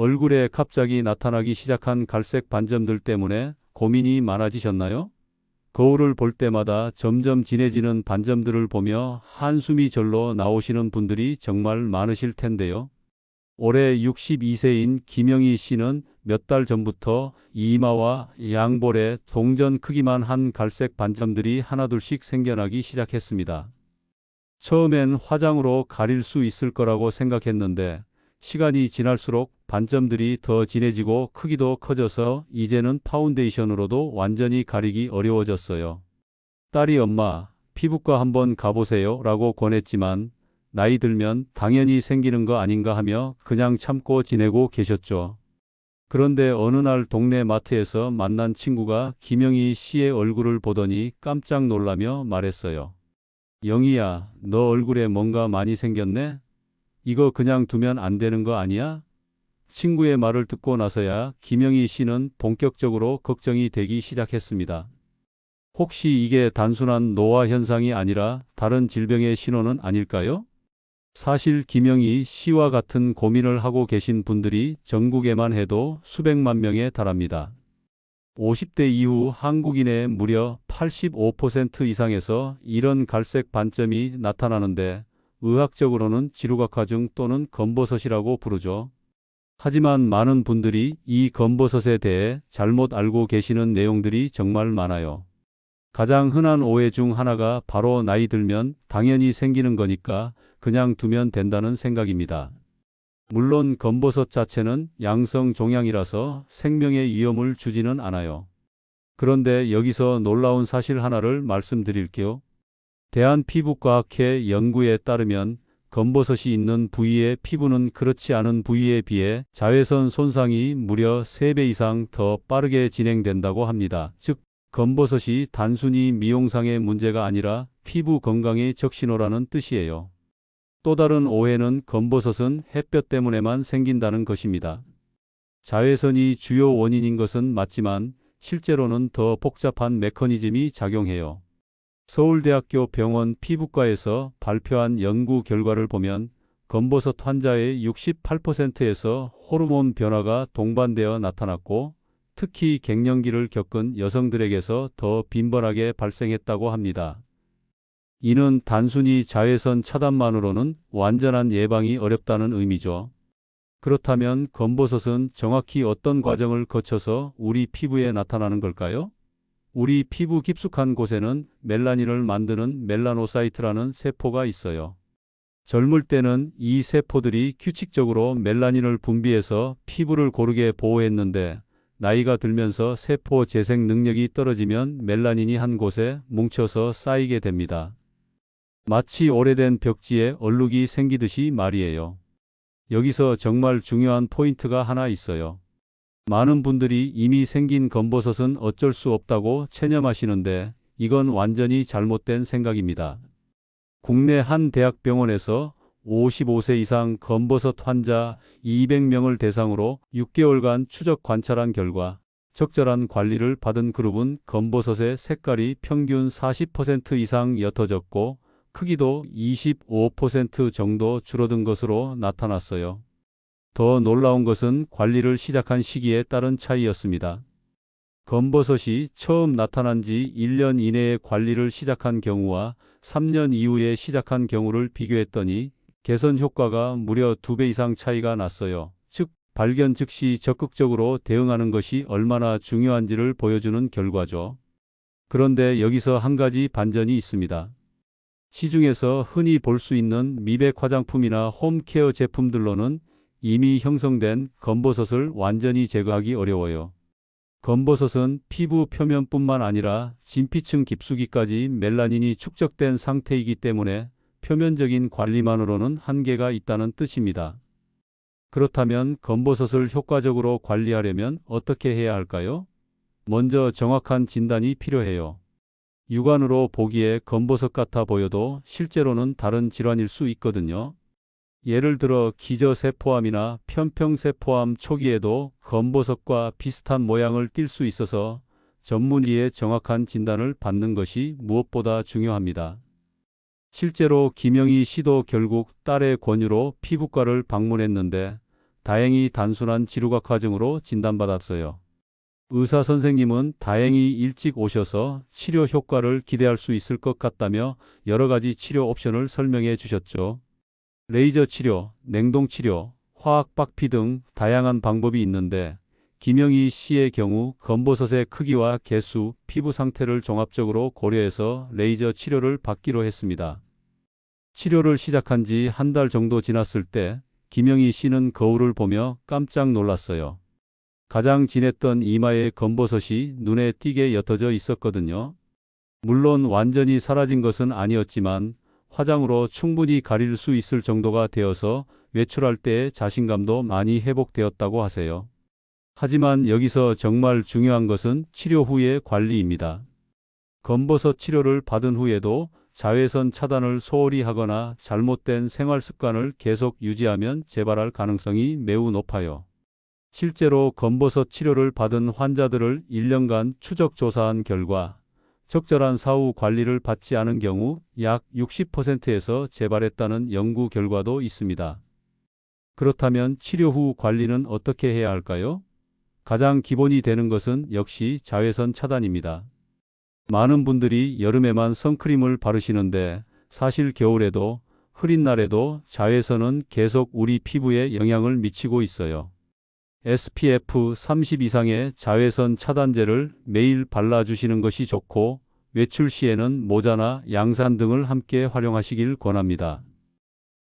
얼굴에 갑자기 나타나기 시작한 갈색 반점들 때문에 고민이 많아지셨나요? 거울을 볼 때마다 점점 진해지는 반점들을 보며 한숨이 절로 나오시는 분들이 정말 많으실 텐데요. 올해 62세인 김영희 씨는 몇 달 전부터 이마와 양볼에 동전 크기만 한 갈색 반점들이 하나둘씩 생겨나기 시작했습니다. 처음엔 화장으로 가릴 수 있을 거라고 생각했는데 시간이 지날수록 반점들이 더 진해지고 크기도 커져서 이제는 파운데이션으로도 완전히 가리기 어려워졌어요. 딸이 엄마, 피부과 한번 가보세요 라고 권했지만 나이 들면 당연히 생기는 거 아닌가 하며 그냥 참고 지내고 계셨죠. 그런데 어느 날 동네 마트에서 만난 친구가 김영희 씨의 얼굴을 보더니 깜짝 놀라며 말했어요. 영희야, 너 얼굴에 뭔가 많이 생겼네? 이거 그냥 두면 안 되는 거 아니야? 친구의 말을 듣고 나서야 김영희 씨는 본격적으로 걱정이 되기 시작했습니다. 혹시 이게 단순한 노화 현상이 아니라 다른 질병의 신호는 아닐까요? 사실 김영희 씨와 같은 고민을 하고 계신 분들이 전국에만 해도 수백만 명에 달합니다. 50대 이후 한국인의 무려 85% 이상에서 이런 갈색 반점이 나타나는데 의학적으로는 지루각화증 또는 검버섯이라고 부르죠. 하지만 많은 분들이 이 검버섯에 대해 잘못 알고 계시는 내용들이 정말 많아요. 가장 흔한 오해 중 하나가 바로 나이 들면 당연히 생기는 거니까 그냥 두면 된다는 생각입니다. 물론 검버섯 자체는 양성 종양이라서 생명의 위험을 주지는 않아요. 그런데 여기서 놀라운 사실 하나를 말씀드릴게요. 대한피부과학회 연구에 따르면 검버섯이 있는 부위의 피부는 그렇지 않은 부위에 비해 자외선 손상이 무려 3배 이상 더 빠르게 진행된다고 합니다. 즉, 검버섯이 단순히 미용상의 문제가 아니라 피부 건강의 적신호라는 뜻이에요. 또 다른 오해는 검버섯은 햇볕 때문에만 생긴다는 것입니다. 자외선이 주요 원인인 것은 맞지만 실제로는 더 복잡한 메커니즘이 작용해요. 서울대학교 병원 피부과에서 발표한 연구 결과를 보면 검버섯 환자의 68%에서 호르몬 변화가 동반되어 나타났고 특히 갱년기를 겪은 여성들에게서 더 빈번하게 발생했다고 합니다. 이는 단순히 자외선 차단만으로는 완전한 예방이 어렵다는 의미죠. 그렇다면 검버섯은 정확히 어떤 과정을 거쳐서 우리 피부에 나타나는 걸까요? 우리 피부 깊숙한 곳에는 멜라닌을 만드는 멜라노사이트라는 세포가 있어요. 젊을 때는 이 세포들이 규칙적으로 멜라닌을 분비해서 피부를 고르게 보호했는데 나이가 들면서 세포 재생 능력이 떨어지면 멜라닌이 한 곳에 뭉쳐서 쌓이게 됩니다. 마치 오래된 벽지에 얼룩이 생기듯이 말이에요. 여기서 정말 중요한 포인트가 하나 있어요. 많은 분들이 이미 생긴 검버섯은 어쩔 수 없다고 체념하시는데 이건 완전히 잘못된 생각입니다. 국내 한 대학병원에서 55세 이상 검버섯 환자 200명을 대상으로 6개월간 추적 관찰한 결과 적절한 관리를 받은 그룹은 검버섯의 색깔이 평균 40% 이상 옅어졌고 크기도 25% 정도 줄어든 것으로 나타났어요. 더 놀라운 것은 관리를 시작한 시기에 따른 차이였습니다. 검버섯이 처음 나타난 지 1년 이내에 관리를 시작한 경우와 3년 이후에 시작한 경우를 비교했더니 개선 효과가 무려 2배 이상 차이가 났어요. 즉, 발견 즉시 적극적으로 대응하는 것이 얼마나 중요한지를 보여주는 결과죠. 그런데 여기서 한 가지 반전이 있습니다. 시중에서 흔히 볼 수 있는 미백 화장품이나 홈케어 제품들로는 이미 형성된 검버섯을 완전히 제거하기 어려워요. 검버섯은 피부 표면뿐만 아니라 진피층 깊숙이까지 멜라닌이 축적된 상태이기 때문에 표면적인 관리만으로는 한계가 있다는 뜻입니다. 그렇다면 검버섯을 효과적으로 관리하려면 어떻게 해야 할까요? 먼저 정확한 진단이 필요해요. 육안으로 보기에 검버섯 같아 보여도 실제로는 다른 질환일 수 있거든요. 예를 들어 기저세포암이나 편평세포암 초기에도 검버섯과 비슷한 모양을 띌 수 있어서 전문의의 정확한 진단을 받는 것이 무엇보다 중요합니다. 실제로 김영희 씨도 결국 딸의 권유로 피부과를 방문했는데 다행히 단순한 지루각화증으로 진단받았어요. 의사 선생님은 다행히 일찍 오셔서 치료 효과를 기대할 수 있을 것 같다며 여러 가지 치료 옵션을 설명해 주셨죠. 레이저 치료, 냉동 치료, 화학 박피 등 다양한 방법이 있는데 김영희 씨의 경우 검버섯의 크기와 개수, 피부 상태를 종합적으로 고려해서 레이저 치료를 받기로 했습니다. 치료를 시작한 지 한 달 정도 지났을 때 김영희 씨는 거울을 보며 깜짝 놀랐어요. 가장 진했던 이마에 검버섯이 눈에 띄게 옅어져 있었거든요. 물론 완전히 사라진 것은 아니었지만 화장으로 충분히 가릴 수 있을 정도가 되어서 외출할 때의 자신감도 많이 회복되었다고 하세요. 하지만 여기서 정말 중요한 것은 치료 후의 관리입니다. 검버섯 치료를 받은 후에도 자외선 차단을 소홀히 하거나 잘못된 생활 습관을 계속 유지하면 재발할 가능성이 매우 높아요. 실제로 검버섯 치료를 받은 환자들을 1년간 추적 조사한 결과 적절한 사후 관리를 받지 않은 경우 약 60%에서 재발했다는 연구 결과도 있습니다. 그렇다면 치료 후 관리는 어떻게 해야 할까요? 가장 기본이 되는 것은 역시 자외선 차단입니다. 많은 분들이 여름에만 선크림을 바르시는데 사실 겨울에도 흐린 날에도 자외선은 계속 우리 피부에 영향을 미치고 있어요. SPF 30 이상의 자외선 차단제를 매일 발라주시는 것이 좋고 외출 시에는 모자나 양산 등을 함께 활용하시길 권합니다.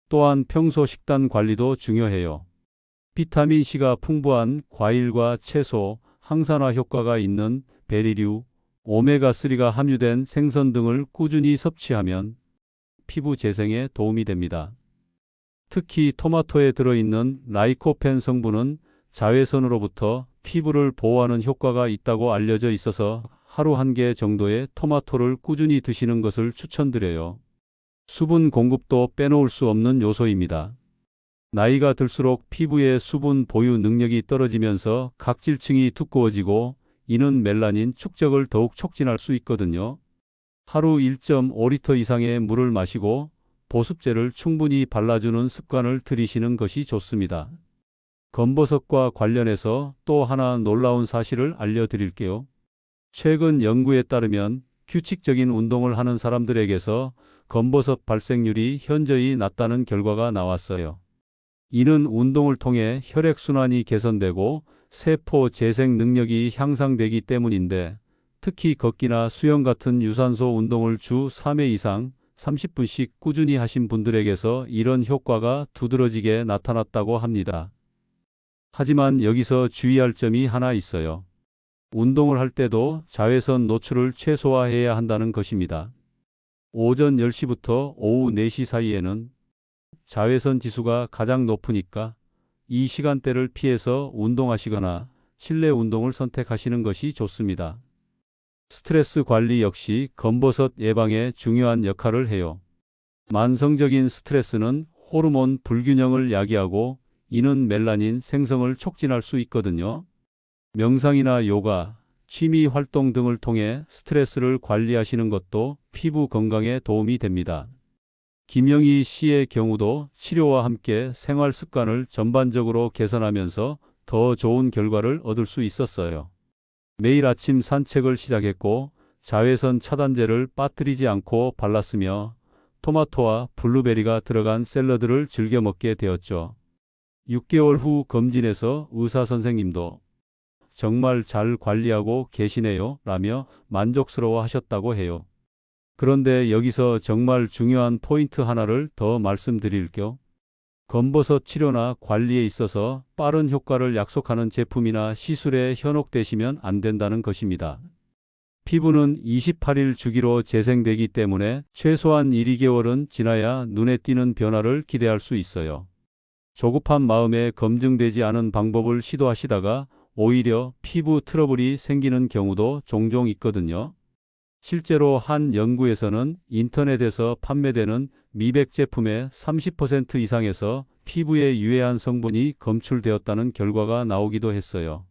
또한 평소 식단 관리도 중요해요. 비타민C가 풍부한 과일과 채소, 항산화 효과가 있는 베리류, 오메가3가 함유된 생선 등을 꾸준히 섭취하면 피부 재생에 도움이 됩니다. 특히 토마토에 들어있는 라이코펜 성분은 자외선으로부터 피부를 보호하는 효과가 있다고 알려져 있어서 하루 1개 정도의 토마토를 꾸준히 드시는 것을 추천드려요. 수분 공급도 빼놓을 수 없는 요소입니다. 나이가 들수록 피부의 수분 보유 능력이 떨어지면서 각질층이 두꺼워지고 이는 멜라닌 축적을 더욱 촉진할 수 있거든요. 하루 1.5리터 이상의 물을 마시고 보습제를 충분히 발라주는 습관을 들이시는 것이 좋습니다. 검버섯과 관련해서 또 하나 놀라운 사실을 알려드릴게요. 최근 연구에 따르면 규칙적인 운동을 하는 사람들에게서 검버섯 발생률이 현저히 낮다는 결과가 나왔어요. 이는 운동을 통해 혈액순환이 개선되고 세포 재생 능력이 향상되기 때문인데 특히 걷기나 수영 같은 유산소 운동을 주 3회 이상 30분씩 꾸준히 하신 분들에게서 이런 효과가 두드러지게 나타났다고 합니다. 하지만 여기서 주의할 점이 하나 있어요. 운동을 할 때도 자외선 노출을 최소화해야 한다는 것입니다. 오전 10시부터 오후 4시 사이에는 자외선 지수가 가장 높으니까 이 시간대를 피해서 운동하시거나 실내 운동을 선택하시는 것이 좋습니다. 스트레스 관리 역시 검버섯 예방에 중요한 역할을 해요. 만성적인 스트레스는 호르몬 불균형을 야기하고 이는 멜라닌 생성을 촉진할 수 있거든요. 명상이나 요가, 취미 활동 등을 통해 스트레스를 관리하시는 것도 피부 건강에 도움이 됩니다. 김영희 씨의 경우도 치료와 함께 생활 습관을 전반적으로 개선하면서 더 좋은 결과를 얻을 수 있었어요. 매일 아침 산책을 시작했고 자외선 차단제를 빠뜨리지 않고 발랐으며 토마토와 블루베리가 들어간 샐러드를 즐겨 먹게 되었죠. 6개월 후 검진에서 의사 선생님도 정말 잘 관리하고 계시네요 라며 만족스러워 하셨다고 해요. 그런데 여기서 정말 중요한 포인트 하나를 더 말씀드릴게요. 검버섯 치료나 관리에 있어서 빠른 효과를 약속하는 제품이나 시술에 현혹되시면 안 된다는 것입니다. 피부는 28일 주기로 재생되기 때문에 최소한 1, 2개월은 지나야 눈에 띄는 변화를 기대할 수 있어요. 조급한 마음에 검증되지 않은 방법을 시도하시다가 오히려 피부 트러블이 생기는 경우도 종종 있거든요. 실제로 한 연구에서는 인터넷에서 판매되는 미백 제품의 30% 이상에서 피부에 유해한 성분이 검출되었다는 결과가 나오기도 했어요.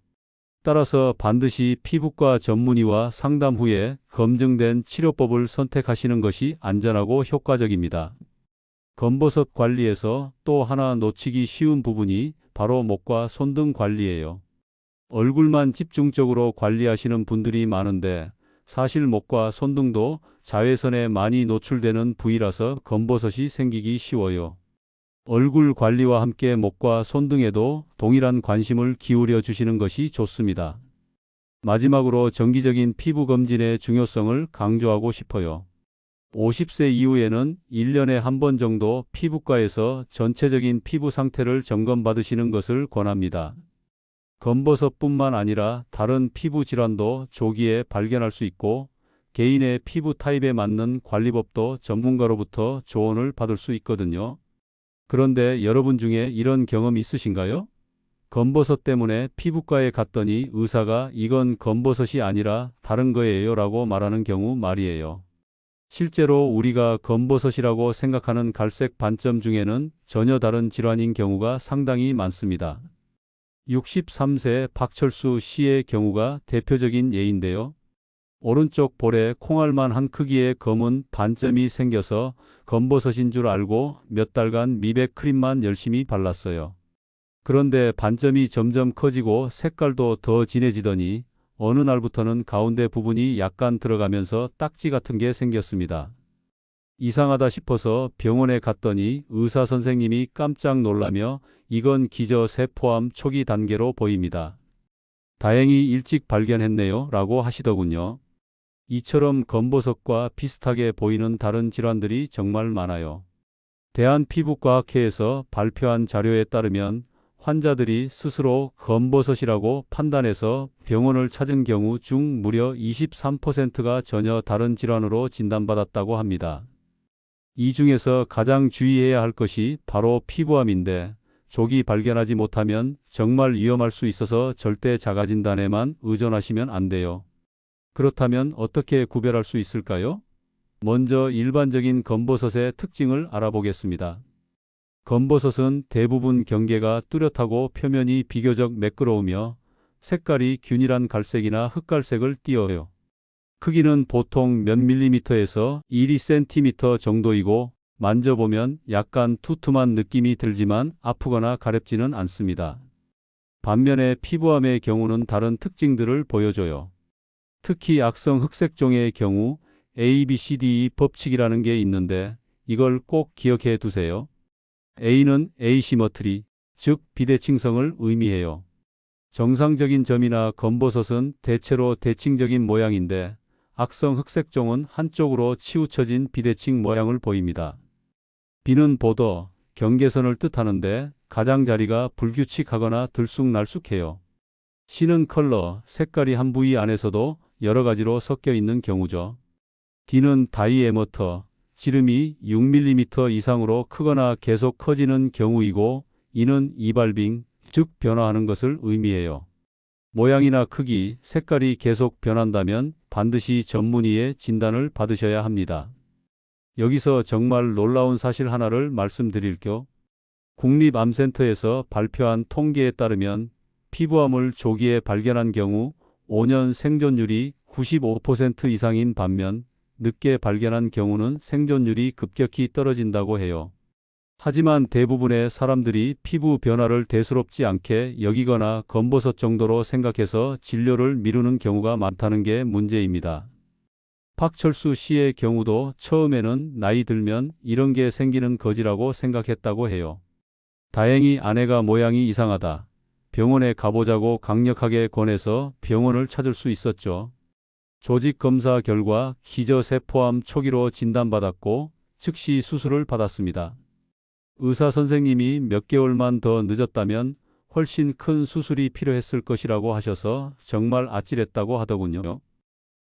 따라서 반드시 피부과 전문의와 상담 후에 검증된 치료법을 선택하시는 것이 안전하고 효과적입니다. 검버섯 관리에서 또 하나 놓치기 쉬운 부분이 바로 목과 손등 관리예요. 얼굴만 집중적으로 관리하시는 분들이 많은데 사실 목과 손등도 자외선에 많이 노출되는 부위라서 검버섯이 생기기 쉬워요. 얼굴 관리와 함께 목과 손등에도 동일한 관심을 기울여 주시는 것이 좋습니다. 마지막으로 정기적인 피부 검진의 중요성을 강조하고 싶어요. 50세 이후에는 1년에 한 번 정도 피부과에서 전체적인 피부 상태를 점검받으시는 것을 권합니다. 검버섯뿐만 아니라 다른 피부 질환도 조기에 발견할 수 있고 개인의 피부 타입에 맞는 관리법도 전문가로부터 조언을 받을 수 있거든요. 그런데 여러분 중에 이런 경험 있으신가요? 검버섯 때문에 피부과에 갔더니 의사가 이건 검버섯이 아니라 다른 거예요 라고 말하는 경우 말이에요. 실제로 우리가 검버섯이라고 생각하는 갈색 반점 중에는 전혀 다른 질환인 경우가 상당히 많습니다. 63세 박철수 씨의 경우가 대표적인 예인데요. 오른쪽 볼에 콩알만 한 크기의 검은 반점이 생겨서 검버섯인 줄 알고 몇 달간 미백 크림만 열심히 발랐어요. 그런데 반점이 점점 커지고 색깔도 더 진해지더니 어느 날부터는 가운데 부분이 약간 들어가면서 딱지 같은 게 생겼습니다. 이상하다 싶어서 병원에 갔더니 의사 선생님이 깜짝 놀라며 이건 기저세포암 초기 단계로 보입니다. 다행히 일찍 발견했네요 라고 하시더군요. 이처럼 검버섯과 비슷하게 보이는 다른 질환들이 정말 많아요. 대한피부과학회에서 발표한 자료에 따르면 환자들이 스스로 검버섯이라고 판단해서 병원을 찾은 경우 중 무려 23%가 전혀 다른 질환으로 진단받았다고 합니다. 이 중에서 가장 주의해야 할 것이 바로 피부암인데 조기 발견하지 못하면 정말 위험할 수 있어서 절대 자가진단에만 의존하시면 안 돼요. 그렇다면 어떻게 구별할 수 있을까요? 먼저 일반적인 검버섯의 특징을 알아보겠습니다. 검버섯은 대부분 경계가 뚜렷하고 표면이 비교적 매끄러우며 색깔이 균일한 갈색이나 흑갈색을 띠어요. 크기는 보통 몇 밀리미터에서 1~2cm 정도이고 만져보면 약간 투툼한 느낌이 들지만 아프거나 가렵지는 않습니다. 반면에 피부암의 경우는 다른 특징들을 보여줘요. 특히 악성 흑색종의 경우 ABCDE 법칙이라는 게 있는데 이걸 꼭 기억해 두세요. A는 에이시머트리, 즉 비대칭성을 의미해요. 정상적인 점이나 검버섯은 대체로 대칭적인 모양인데 악성 흑색종은 한쪽으로 치우쳐진 비대칭 모양을 보입니다. B는 보더, 경계선을 뜻하는데 가장자리가 불규칙하거나 들쑥날쑥해요. C는 컬러, 색깔이 한 부위 안에서도 여러 가지로 섞여 있는 경우죠. D는 다이애머터, 지름이 6mm 이상으로 크거나 계속 커지는 경우이고 E는 이발빙, 즉 변화하는 것을 의미해요. 모양이나 크기, 색깔이 계속 변한다면 반드시 전문의의 진단을 받으셔야 합니다. 여기서 정말 놀라운 사실 하나를 말씀드릴게요. 국립암센터에서 발표한 통계에 따르면 피부암을 조기에 발견한 경우 5년 생존율이 95% 이상인 반면 늦게 발견한 경우는 생존율이 급격히 떨어진다고 해요. 하지만 대부분의 사람들이 피부 변화를 대수롭지 않게 여기거나 검버섯 정도로 생각해서 진료를 미루는 경우가 많다는 게 문제입니다. 박철수 씨의 경우도 처음에는 나이 들면 이런 게 생기는 거지라고 생각했다고 해요. 다행히 아내가 모양이 이상하다, 병원에 가보자고 강력하게 권해서 병원을 찾을 수 있었죠. 조직 검사 결과 기저세포암 초기로 진단받았고 즉시 수술을 받았습니다. 의사 선생님이 몇 개월만 더 늦었다면 훨씬 큰 수술이 필요했을 것이라고 하셔서 정말 아찔했다고 하더군요.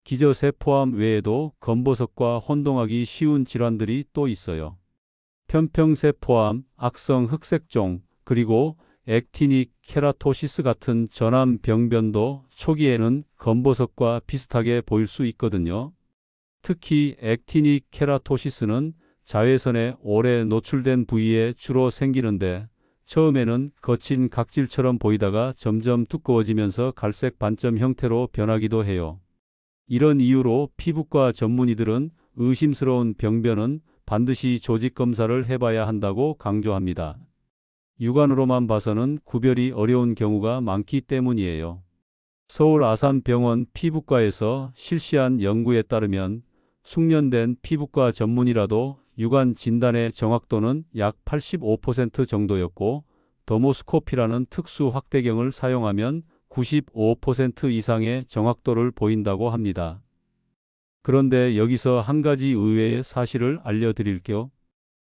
기저세포암 외에도 검버섯과 혼동하기 쉬운 질환들이 또 있어요. 편평세포암, 악성 흑색종, 그리고 액티닉 케라토시스 같은 전암 병변도 초기에는 검버섯과 비슷하게 보일 수 있거든요. 특히 액티닉 케라토시스는 자외선에 오래 노출된 부위에 주로 생기는데 처음에는 거친 각질처럼 보이다가 점점 두꺼워지면서 갈색 반점 형태로 변하기도 해요. 이런 이유로 피부과 전문의들은 의심스러운 병변은 반드시 조직 검사를 해봐야 한다고 강조합니다. 육안으로만 봐서는 구별이 어려운 경우가 많기 때문이에요. 서울 아산병원 피부과에서 실시한 연구에 따르면 숙련된 피부과 전문이라도 육안 진단의 정확도는 약 85% 정도였고, 더모스코피라는 특수 확대경을 사용하면 95% 이상의 정확도를 보인다고 합니다. 그런데 여기서 한 가지 의외의 사실을 알려드릴게요.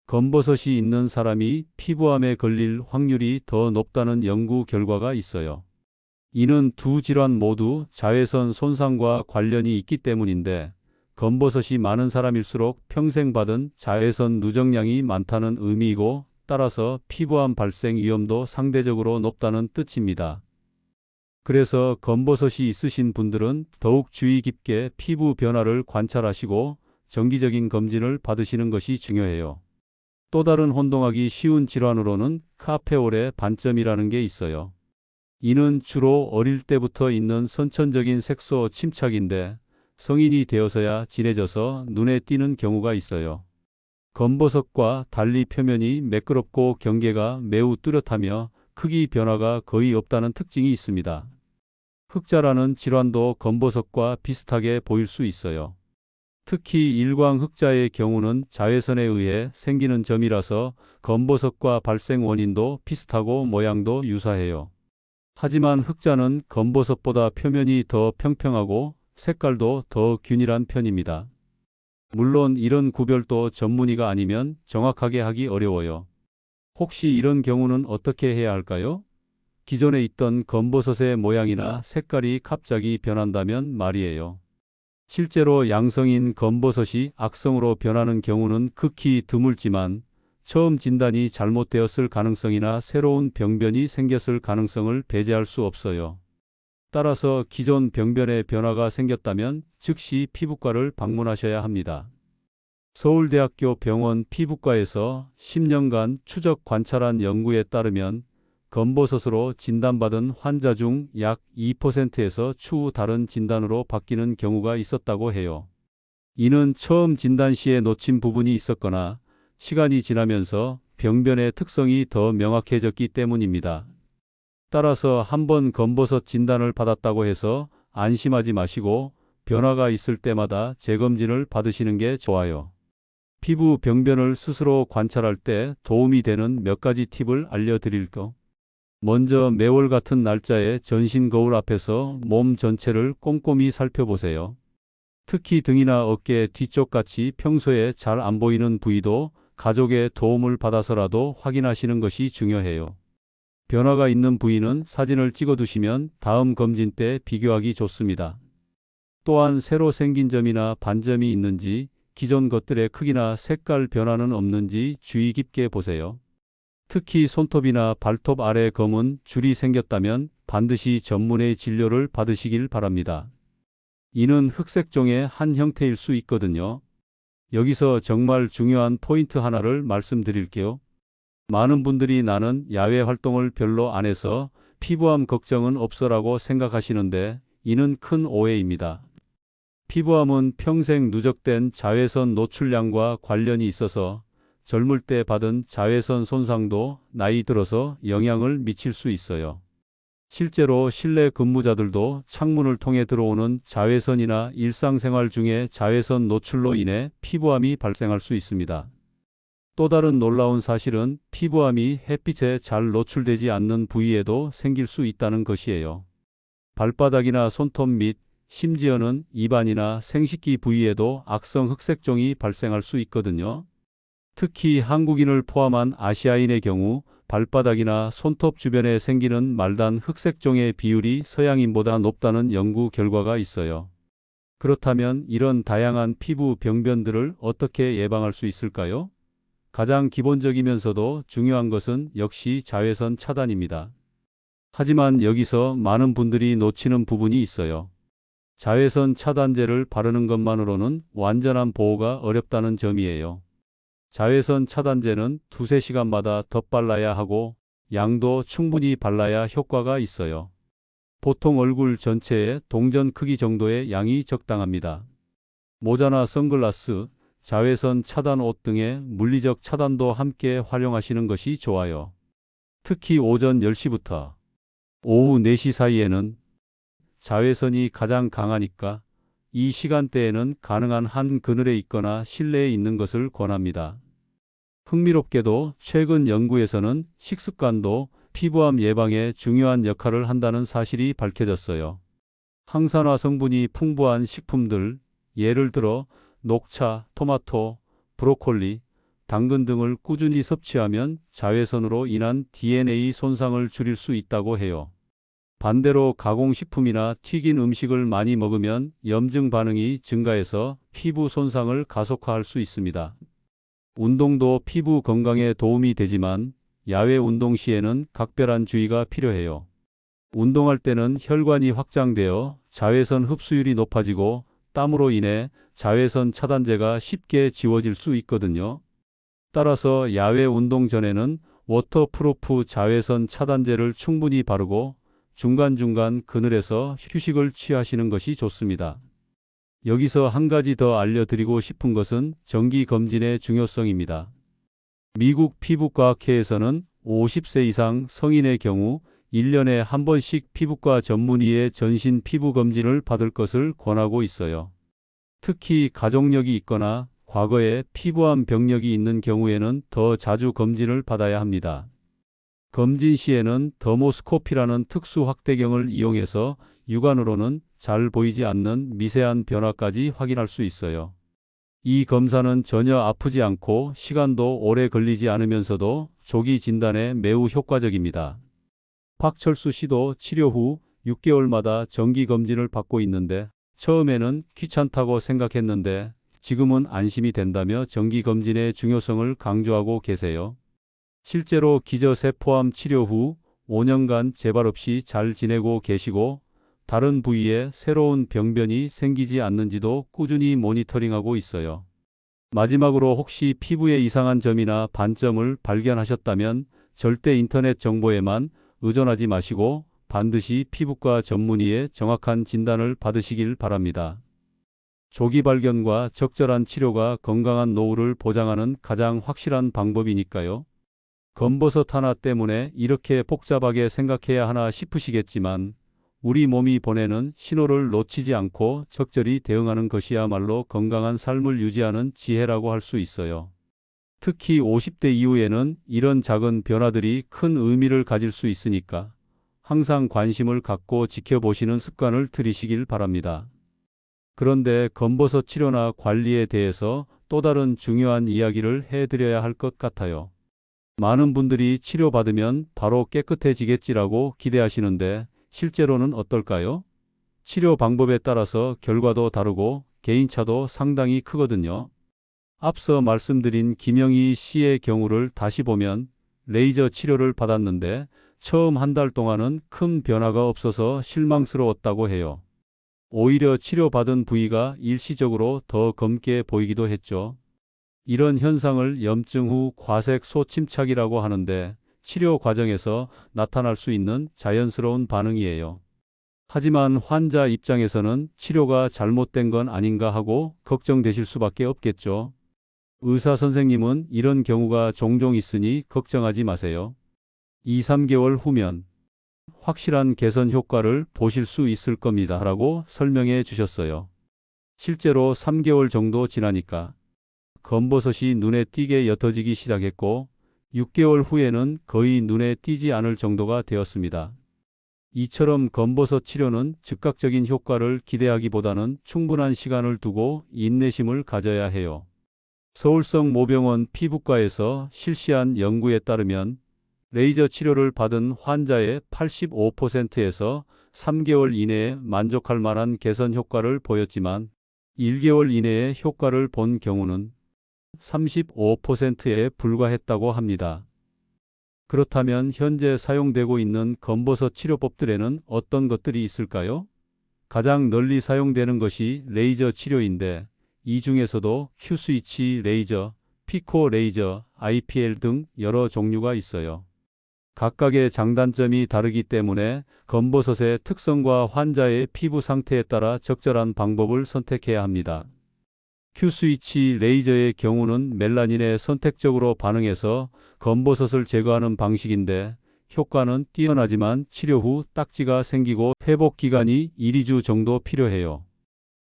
검버섯이 있는 사람이 피부암에 걸릴 확률이 더 높다는 연구 결과가 있어요. 이는 두 질환 모두 자외선 손상과 관련이 있기 때문인데, 검버섯이 많은 사람일수록 평생 받은 자외선 누적량이 많다는 의미이고, 따라서 피부암 발생 위험도 상대적으로 높다는 뜻입니다. 그래서 검버섯이 있으신 분들은 더욱 주의 깊게 피부 변화를 관찰하시고 정기적인 검진을 받으시는 것이 중요해요. 또 다른 혼동하기 쉬운 질환으로는 카페올의 반점이라는 게 있어요. 이는 주로 어릴 때부터 있는 선천적인 색소 침착인데, 성인이 되어서야 진해져서 눈에 띄는 경우가 있어요. 검버섯과 달리 표면이 매끄럽고 경계가 매우 뚜렷하며 크기 변화가 거의 없다는 특징이 있습니다. 흑자라는 질환도 검버섯과 비슷하게 보일 수 있어요. 특히 일광 흑자의 경우는 자외선에 의해 생기는 점이라서 검버섯과 발생 원인도 비슷하고 모양도 유사해요. 하지만 흑자는 검버섯보다 표면이 더 평평하고 색깔도 더 균일한 편입니다. 물론 이런 구별도 전문의가 아니면 정확하게 하기 어려워요. 혹시 이런 경우는 어떻게 해야 할까요? 기존에 있던 검버섯의 모양이나 색깔이 갑자기 변한다면 말이에요. 실제로 양성인 검버섯이 악성으로 변하는 경우는 극히 드물지만, 처음 진단이 잘못되었을 가능성이나 새로운 병변이 생겼을 가능성을 배제할 수 없어요. 따라서 기존 병변에 변화가 생겼다면 즉시 피부과를 방문하셔야 합니다. 서울대학교 병원 피부과에서 10년간 추적 관찰한 연구에 따르면 검버섯으로 진단받은 환자 중 약 2%에서 추후 다른 진단으로 바뀌는 경우가 있었다고 해요. 이는 처음 진단 시에 놓친 부분이 있었거나 시간이 지나면서 병변의 특성이 더 명확해졌기 때문입니다. 따라서 한번 검버섯 진단을 받았다고 해서 안심하지 마시고 변화가 있을 때마다 재검진을 받으시는 게 좋아요. 피부 병변을 스스로 관찰할 때 도움이 되는 몇 가지 팁을 알려드릴게요. 먼저 매월 같은 날짜에 전신 거울 앞에서 몸 전체를 꼼꼼히 살펴보세요. 특히 등이나 어깨 뒤쪽 같이 평소에 잘 안 보이는 부위도 가족의 도움을 받아서라도 확인하시는 것이 중요해요. 변화가 있는 부위는 사진을 찍어두시면 다음 검진 때 비교하기 좋습니다. 또한 새로 생긴 점이나 반점이 있는지, 기존 것들의 크기나 색깔 변화는 없는지 주의 깊게 보세요. 특히 손톱이나 발톱 아래 검은 줄이 생겼다면 반드시 전문의 진료를 받으시길 바랍니다. 이는 흑색종의 한 형태일 수 있거든요. 여기서 정말 중요한 포인트 하나를 말씀드릴게요. 많은 분들이 나는 야외 활동을 별로 안 해서 피부암 걱정은 없어라고 생각하시는데, 이는 큰 오해입니다. 피부암은 평생 누적된 자외선 노출량과 관련이 있어서 젊을 때 받은 자외선 손상도 나이 들어서 영향을 미칠 수 있어요. 실제로 실내 근무자들도 창문을 통해 들어오는 자외선이나 일상생활 중에 자외선 노출로 인해 피부암이 발생할 수 있습니다. 또 다른 놀라운 사실은 피부암이 햇빛에 잘 노출되지 않는 부위에도 생길 수 있다는 것이에요. 발바닥이나 손톱 및 심지어는 입안이나 생식기 부위에도 악성 흑색종이 발생할 수 있거든요. 특히 한국인을 포함한 아시아인의 경우 발바닥이나 손톱 주변에 생기는 말단 흑색종의 비율이 서양인보다 높다는 연구 결과가 있어요. 그렇다면 이런 다양한 피부 병변들을 어떻게 예방할 수 있을까요? 가장 기본적이면서도 중요한 것은 역시 자외선 차단입니다. 하지만 여기서 많은 분들이 놓치는 부분이 있어요. 자외선 차단제를 바르는 것만으로는 완전한 보호가 어렵다는 점이에요. 자외선 차단제는 2~3시간마다 덧발라야 하고 양도 충분히 발라야 효과가 있어요. 보통 얼굴 전체의 동전 크기 정도의 양이 적당합니다. 모자나 선글라스, 자외선 차단 옷 등의 물리적 차단도 함께 활용하시는 것이 좋아요. 특히 오전 10시부터 오후 4시 사이에는 자외선이 가장 강하니까 이 시간대에는 가능한 한 그늘에 있거나 실내에 있는 것을 권합니다. 흥미롭게도 최근 연구에서는 식습관도 피부암 예방에 중요한 역할을 한다는 사실이 밝혀졌어요. 항산화 성분이 풍부한 식품들, 예를 들어 녹차, 토마토, 브로콜리, 당근 등을 꾸준히 섭취하면 자외선으로 인한 DNA 손상을 줄일 수 있다고 해요. 반대로 가공식품이나 튀긴 음식을 많이 먹으면 염증 반응이 증가해서 피부 손상을 가속화할 수 있습니다. 운동도 피부 건강에 도움이 되지만 야외 운동 시에는 각별한 주의가 필요해요. 운동할 때는 혈관이 확장되어 자외선 흡수율이 높아지고 땀으로 인해 자외선 차단제가 쉽게 지워질 수 있거든요. 따라서 야외 운동 전에는 워터프루프 자외선 차단제를 충분히 바르고 중간중간 그늘에서 휴식을 취하시는 것이 좋습니다. 여기서 한 가지 더 알려드리고 싶은 것은 정기검진의 중요성입니다. 미국 피부과학회에서는 50세 이상 성인의 경우 1년에 한 번씩 피부과 전문의의 전신 피부 검진을 받을 것을 권하고 있어요. 특히 가족력이 있거나 과거에 피부암 병력이 있는 경우에는 더 자주 검진을 받아야 합니다. 검진 시에는 더모스코피라는 특수 확대경을 이용해서 육안으로는 잘 보이지 않는 미세한 변화까지 확인할 수 있어요. 이 검사는 전혀 아프지 않고 시간도 오래 걸리지 않으면서도 조기 진단에 매우 효과적입니다. 박철수 씨도 치료 후 6개월마다 정기검진을 받고 있는데 처음에는 귀찮다고 생각했는데 지금은 안심이 된다며 정기검진의 중요성을 강조하고 계세요. 실제로 기저세포암 치료 후 5년간 재발 없이 잘 지내고 계시고 다른 부위에 새로운 병변이 생기지 않는지도 꾸준히 모니터링하고 있어요. 마지막으로 혹시 피부에 이상한 점이나 반점을 발견하셨다면 절대 인터넷 정보에만 의존하지 마시고 반드시 피부과 전문의의 정확한 진단을 받으시길 바랍니다. 조기 발견과 적절한 치료가 건강한 노후를 보장하는 가장 확실한 방법이니까요. 검버섯 하나 때문에 이렇게 복잡하게 생각해야 하나 싶으시겠지만 우리 몸이 보내는 신호를 놓치지 않고 적절히 대응하는 것이야말로 건강한 삶을 유지하는 지혜라고 할 수 있어요. 특히 50대 이후에는 이런 작은 변화들이 큰 의미를 가질 수 있으니까 항상 관심을 갖고 지켜보시는 습관을 들이시길 바랍니다. 그런데 검버섯 치료나 관리에 대해서 또 다른 중요한 이야기를 해드려야 할 것 같아요. 많은 분들이 치료받으면 바로 깨끗해지겠지라고 기대하시는데 실제로는 어떨까요? 치료 방법에 따라서 결과도 다르고 개인차도 상당히 크거든요. 앞서 말씀드린 김영희 씨의 경우를 다시 보면 레이저 치료를 받았는데 처음 한 달 동안은 큰 변화가 없어서 실망스러웠다고 해요. 오히려 치료받은 부위가 일시적으로 더 검게 보이기도 했죠. 이런 현상을 염증 후 과색 소침착이라고 하는데 치료 과정에서 나타날 수 있는 자연스러운 반응이에요. 하지만 환자 입장에서는 치료가 잘못된 건 아닌가 하고 걱정되실 수밖에 없겠죠. 의사 선생님은 이런 경우가 종종 있으니 걱정하지 마세요. 2, 3개월 후면 확실한 개선 효과를 보실 수 있을 겁니다. 라고 설명해 주셨어요. 실제로 3개월 정도 지나니까 검버섯이 눈에 띄게 옅어지기 시작했고 6개월 후에는 거의 눈에 띄지 않을 정도가 되었습니다. 이처럼 검버섯 치료는 즉각적인 효과를 기대하기보다는 충분한 시간을 두고 인내심을 가져야 해요. 서울성 모병원 피부과에서 실시한 연구에 따르면 레이저 치료를 받은 환자의 85%에서 3개월 이내에 만족할 만한 개선 효과를 보였지만 1개월 이내에 효과를 본 경우는 35%에 불과했다고 합니다. 그렇다면 현재 사용되고 있는 검버섯 치료법들에는 어떤 것들이 있을까요? 가장 널리 사용되는 것이 레이저 치료인데 이 중에서도 큐스위치 레이저, 피코 레이저, IPL 등 여러 종류가 있어요. 각각의 장단점이 다르기 때문에 검버섯의 특성과 환자의 피부 상태에 따라 적절한 방법을 선택해야 합니다. 큐스위치 레이저의 경우는 멜라닌에 선택적으로 반응해서 검버섯을 제거하는 방식인데 효과는 뛰어나지만 치료 후 딱지가 생기고 회복 기간이 1, 2주 정도 필요해요.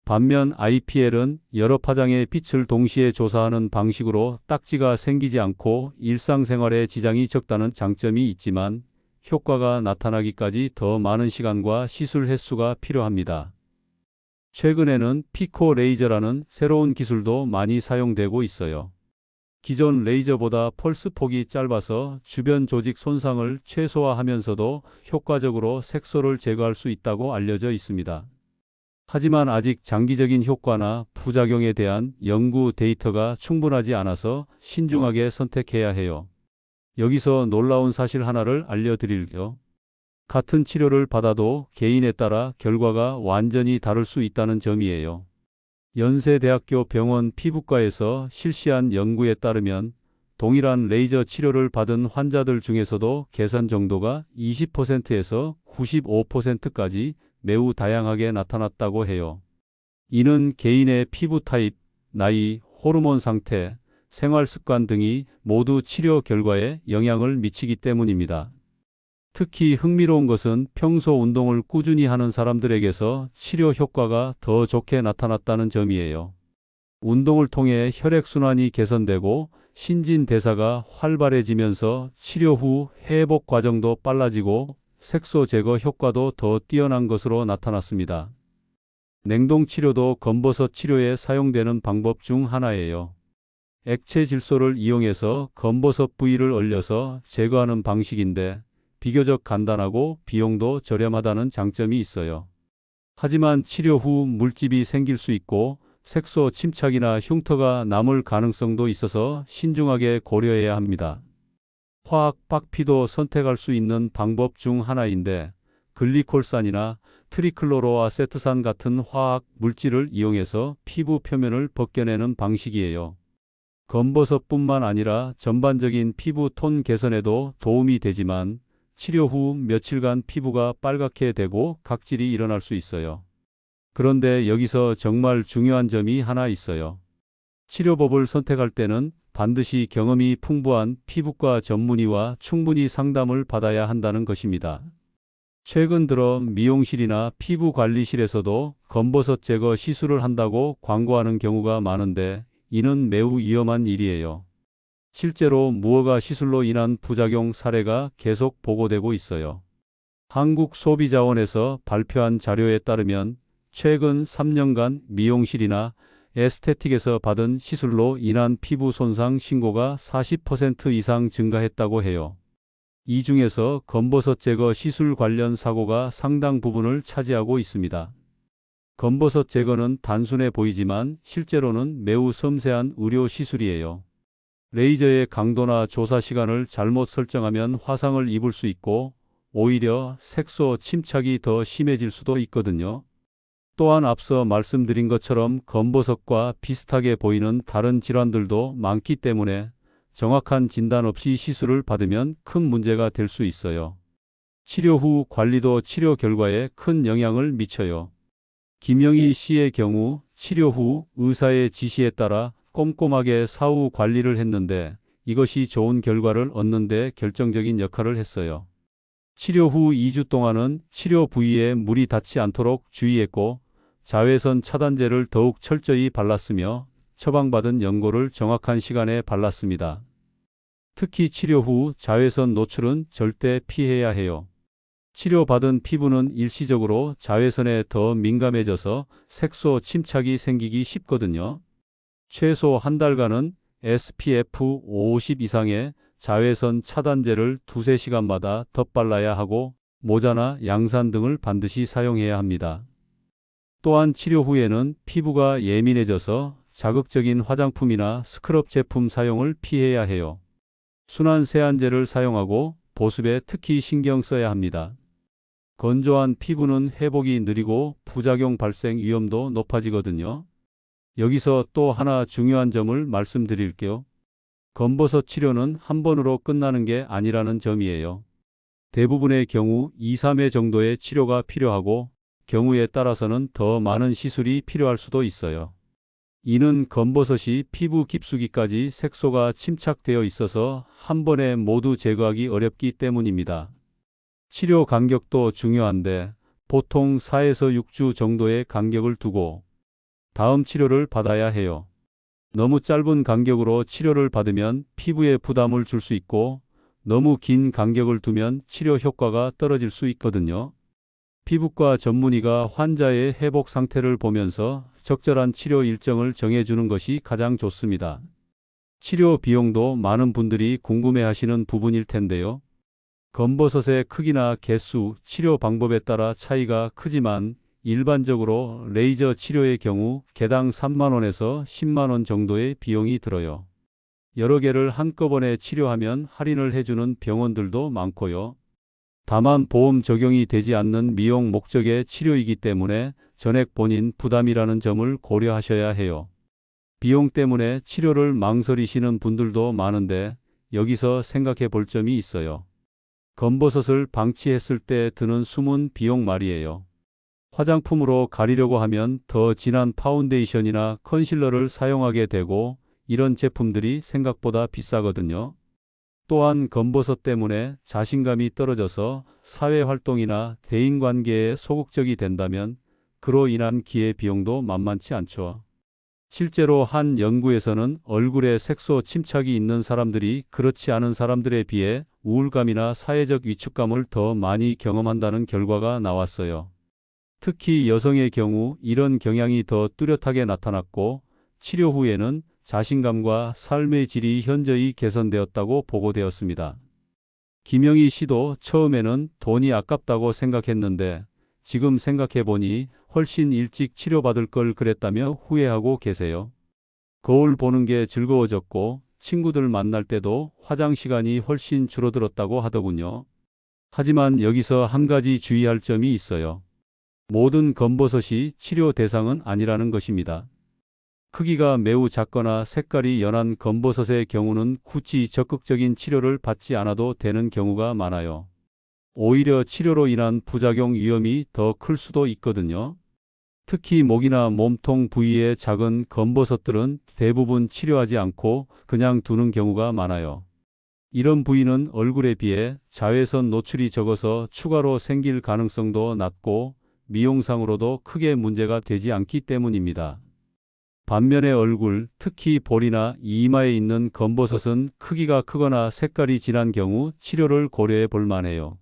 반면 IPL은 여러 파장의 빛을 동시에 조사하는 방식으로 딱지가 생기지 않고 일상생활에 지장이 적다는 장점이 있지만 효과가 나타나기까지 더 많은 시간과 시술 횟수가 필요합니다. 최근에는 피코 레이저라는 새로운 기술도 많이 사용되고 있어요. 기존 레이저보다 펄스 폭이 짧아서 주변 조직 손상을 최소화하면서도 효과적으로 색소를 제거할 수 있다고 알려져 있습니다. 하지만 아직 장기적인 효과나 부작용에 대한 연구 데이터가 충분하지 않아서 신중하게 선택해야 해요. 여기서 놀라운 사실 하나를 알려드릴게요. 같은 치료를 받아도 개인에 따라 결과가 완전히 다를 수 있다는 점이에요. 연세대학교 병원 피부과에서 실시한 연구에 따르면 동일한 레이저 치료를 받은 환자들 중에서도 개선 정도가 20%에서 95%까지 매우 다양하게 나타났다고 해요. 이는 개인의 피부 타입, 나이, 호르몬 상태, 생활 습관 등이 모두 치료 결과에 영향을 미치기 때문입니다. 특히 흥미로운 것은 평소 운동을 꾸준히 하는 사람들에게서 치료 효과가 더 좋게 나타났다는 점이에요. 운동을 통해 혈액순환이 개선되고 신진대사가 활발해지면서 치료 후 회복 과정도 빨라지고 색소 제거 효과도 더 뛰어난 것으로 나타났습니다. 냉동 치료도 검버섯 치료에 사용되는 방법 중 하나예요. 액체 질소를 이용해서 검버섯 부위를 얼려서 제거하는 방식인데 비교적 간단하고 비용도 저렴하다는 장점이 있어요. 하지만 치료 후 물집이 생길 수 있고 색소 침착이나 흉터가 남을 가능성도 있어서 신중하게 고려해야 합니다. 화학 박피도 선택할 수 있는 방법 중 하나인데 글리콜산이나 트리클로로아세트산 같은 화학 물질을 이용해서 피부 표면을 벗겨내는 방식이에요. 검버섯뿐만 아니라 전반적인 피부 톤 개선에도 도움이 되지만 치료 후 며칠간 피부가 빨갛게 되고 각질이 일어날 수 있어요. 그런데 여기서 정말 중요한 점이 하나 있어요. 치료법을 선택할 때는 반드시 경험이 풍부한 피부과 전문의와 충분히 상담을 받아야 한다는 것입니다. 최근 들어 미용실이나 피부관리실에서도 검버섯 제거 시술을 한다고 광고하는 경우가 많은데 이는 매우 위험한 일이에요. 실제로 무허가 시술로 인한 부작용 사례가 계속 보고되고 있어요. 한국소비자원에서 발표한 자료에 따르면 최근 3년간 미용실이나 에스테틱에서 받은 시술로 인한 피부 손상 신고가 40% 이상 증가했다고 해요. 이 중에서 검버섯 제거 시술 관련 사고가 상당 부분을 차지하고 있습니다. 검버섯 제거는 단순해 보이지만 실제로는 매우 섬세한 의료 시술이에요. 레이저의 강도나 조사 시간을 잘못 설정하면 화상을 입을 수 있고 오히려 색소 침착이 더 심해질 수도 있거든요. 또한 앞서 말씀드린 것처럼 검버섯과 비슷하게 보이는 다른 질환들도 많기 때문에 정확한 진단 없이 시술을 받으면 큰 문제가 될 수 있어요. 치료 후 관리도 치료 결과에 큰 영향을 미쳐요. 김영희 씨의 경우 치료 후 의사의 지시에 따라 꼼꼼하게 사후 관리를 했는데 이것이 좋은 결과를 얻는 데 결정적인 역할을 했어요. 치료 후 2주 동안은 치료 부위에 물이 닿지 않도록 주의했고 자외선 차단제를 더욱 철저히 발랐으며 처방받은 연고를 정확한 시간에 발랐습니다. 특히 치료 후 자외선 노출은 절대 피해야 해요. 치료받은 피부는 일시적으로 자외선에 더 민감해져서 색소 침착이 생기기 쉽거든요. 최소 한 달간은 SPF 50 이상의 자외선 차단제를 2~3시간마다 덧발라야 하고 모자나 양산 등을 반드시 사용해야 합니다. 또한 치료 후에는 피부가 예민해져서 자극적인 화장품이나 스크럽 제품 사용을 피해야 해요. 순한 세안제를 사용하고 보습에 특히 신경 써야 합니다. 건조한 피부는 회복이 느리고 부작용 발생 위험도 높아지거든요. 여기서 또 하나 중요한 점을 말씀드릴게요. 검버섯 치료는 한 번으로 끝나는 게 아니라는 점이에요. 대부분의 경우 2~3회 정도의 치료가 필요하고 경우에 따라서는 더 많은 시술이 필요할 수도 있어요. 이는 검버섯이 피부 깊숙이까지 색소가 침착되어 있어서 한 번에 모두 제거하기 어렵기 때문입니다. 치료 간격도 중요한데 보통 4에서 6주 정도의 간격을 두고 다음 치료를 받아야 해요. 너무 짧은 간격으로 치료를 받으면 피부에 부담을 줄 수 있고 너무 긴 간격을 두면 치료 효과가 떨어질 수 있거든요. 피부과 전문의가 환자의 회복 상태를 보면서 적절한 치료 일정을 정해주는 것이 가장 좋습니다. 치료 비용도 많은 분들이 궁금해하시는 부분일 텐데요. 검버섯의 크기나 개수, 치료 방법에 따라 차이가 크지만 일반적으로 레이저 치료의 경우 개당 3만 원에서 10만 원 정도의 비용이 들어요. 여러 개를 한꺼번에 치료하면 할인을 해주는 병원들도 많고요. 다만 보험 적용이 되지 않는 미용 목적의 치료이기 때문에 전액 본인 부담이라는 점을 고려하셔야 해요. 비용 때문에 치료를 망설이시는 분들도 많은데 여기서 생각해 볼 점이 있어요. 검버섯을 방치했을 때 드는 숨은 비용 말이에요. 화장품으로 가리려고 하면 더 진한 파운데이션이나 컨실러를 사용하게 되고 이런 제품들이 생각보다 비싸거든요. 또한 검버섯 때문에 자신감이 떨어져서 사회활동이나 대인관계에 소극적이 된다면 그로 인한 기회비용도 만만치 않죠. 실제로 한 연구에서는 얼굴에 색소 침착이 있는 사람들이 그렇지 않은 사람들에 비해 우울감이나 사회적 위축감을 더 많이 경험한다는 결과가 나왔어요. 특히 여성의 경우 이런 경향이 더 뚜렷하게 나타났고 치료 후에는 자신감과 삶의 질이 현저히 개선되었다고 보고되었습니다. 김영희 씨도 처음에는 돈이 아깝다고 생각했는데 지금 생각해보니 훨씬 일찍 치료받을 걸 그랬다며 후회하고 계세요. 거울 보는 게 즐거워졌고 친구들 만날 때도 화장 시간이 훨씬 줄어들었다고 하더군요. 하지만 여기서 한 가지 주의할 점이 있어요. 모든 검버섯이 치료 대상은 아니라는 것입니다. 크기가 매우 작거나 색깔이 연한 검버섯의 경우는 굳이 적극적인 치료를 받지 않아도 되는 경우가 많아요. 오히려 치료로 인한 부작용 위험이 더 클 수도 있거든요. 특히 목이나 몸통 부위의 작은 검버섯들은 대부분 치료하지 않고 그냥 두는 경우가 많아요. 이런 부위는 얼굴에 비해 자외선 노출이 적어서 추가로 생길 가능성도 낮고 미용상으로도 크게 문제가 되지 않기 때문입니다. 반면에 얼굴, 특히 볼이나 이마에 있는 검버섯은 크기가 크거나 색깔이 진한 경우 치료를 고려해 볼 만해요.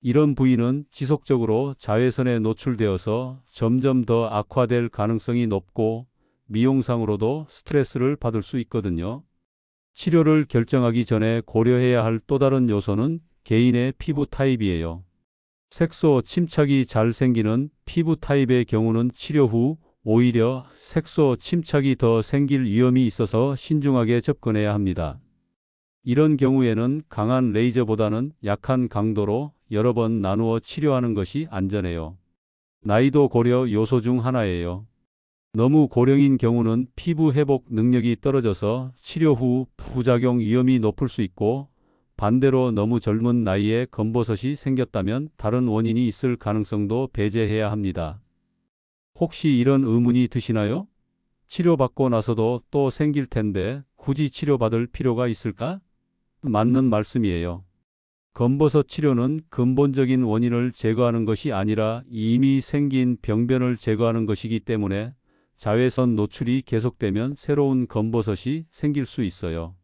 이런 부위는 지속적으로 자외선에 노출되어서 점점 더 악화될 가능성이 높고 미용상으로도 스트레스를 받을 수 있거든요. 치료를 결정하기 전에 고려해야 할 또 다른 요소는 개인의 피부 타입이에요. 색소 침착이 잘 생기는 피부 타입의 경우는 치료 후 오히려 색소 침착이 더 생길 위험이 있어서 신중하게 접근해야 합니다. 이런 경우에는 강한 레이저보다는 약한 강도로 여러 번 나누어 치료하는 것이 안전해요. 나이도 고려 요소 중 하나예요. 너무 고령인 경우는 피부 회복 능력이 떨어져서 치료 후 부작용 위험이 높을 수 있고 반대로 너무 젊은 나이에 검버섯이 생겼다면 다른 원인이 있을 가능성도 배제해야 합니다. 혹시 이런 의문이 드시나요? 치료받고 나서도 또 생길 텐데 굳이 치료받을 필요가 있을까? 맞는 말씀이에요. 검버섯 치료는 근본적인 원인을 제거하는 것이 아니라 이미 생긴 병변을 제거하는 것이기 때문에 자외선 노출이 계속되면 새로운 검버섯이 생길 수 있어요.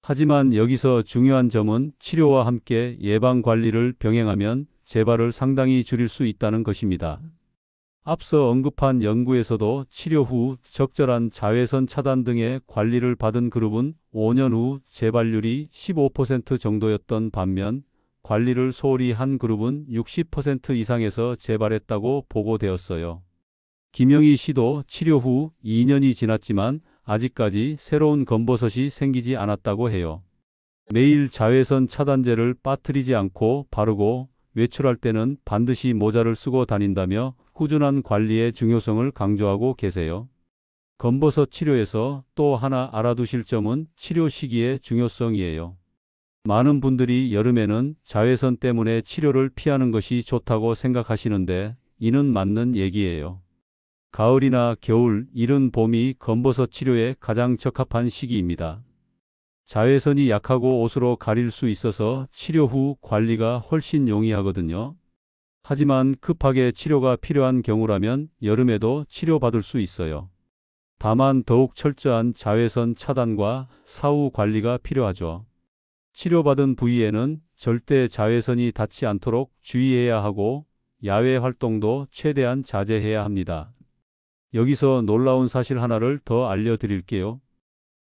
하지만 여기서 중요한 점은 치료와 함께 예방 관리를 병행하면 재발을 상당히 줄일 수 있다는 것입니다. 앞서 언급한 연구에서도 치료 후 적절한 자외선 차단 등의 관리를 받은 그룹은 5년 후 재발률이 15% 정도였던 반면 관리를 소홀히 한 그룹은 60% 이상에서 재발했다고 보고되었어요. 김영희 씨도 치료 후 2년이 지났지만 아직까지 새로운 검버섯이 생기지 않았다고 해요. 매일 자외선 차단제를 빠뜨리지 않고 바르고 외출할 때는 반드시 모자를 쓰고 다닌다며 꾸준한 관리의 중요성을 강조하고 계세요. 검버섯 치료에서 또 하나 알아두실 점은 치료 시기의 중요성이에요. 많은 분들이 여름에는 자외선 때문에 치료를 피하는 것이 좋다고 생각하시는데 이는 맞는 얘기예요. 가을이나 겨울, 이른 봄이 검버섯 치료에 가장 적합한 시기입니다. 자외선이 약하고 옷으로 가릴 수 있어서 치료 후 관리가 훨씬 용이하거든요. 하지만 급하게 치료가 필요한 경우라면 여름에도 치료받을 수 있어요. 다만 더욱 철저한 자외선 차단과 사후 관리가 필요하죠. 치료받은 부위에는 절대 자외선이 닿지 않도록 주의해야 하고 야외 활동도 최대한 자제해야 합니다. 여기서 놀라운 사실 하나를 더 알려드릴게요.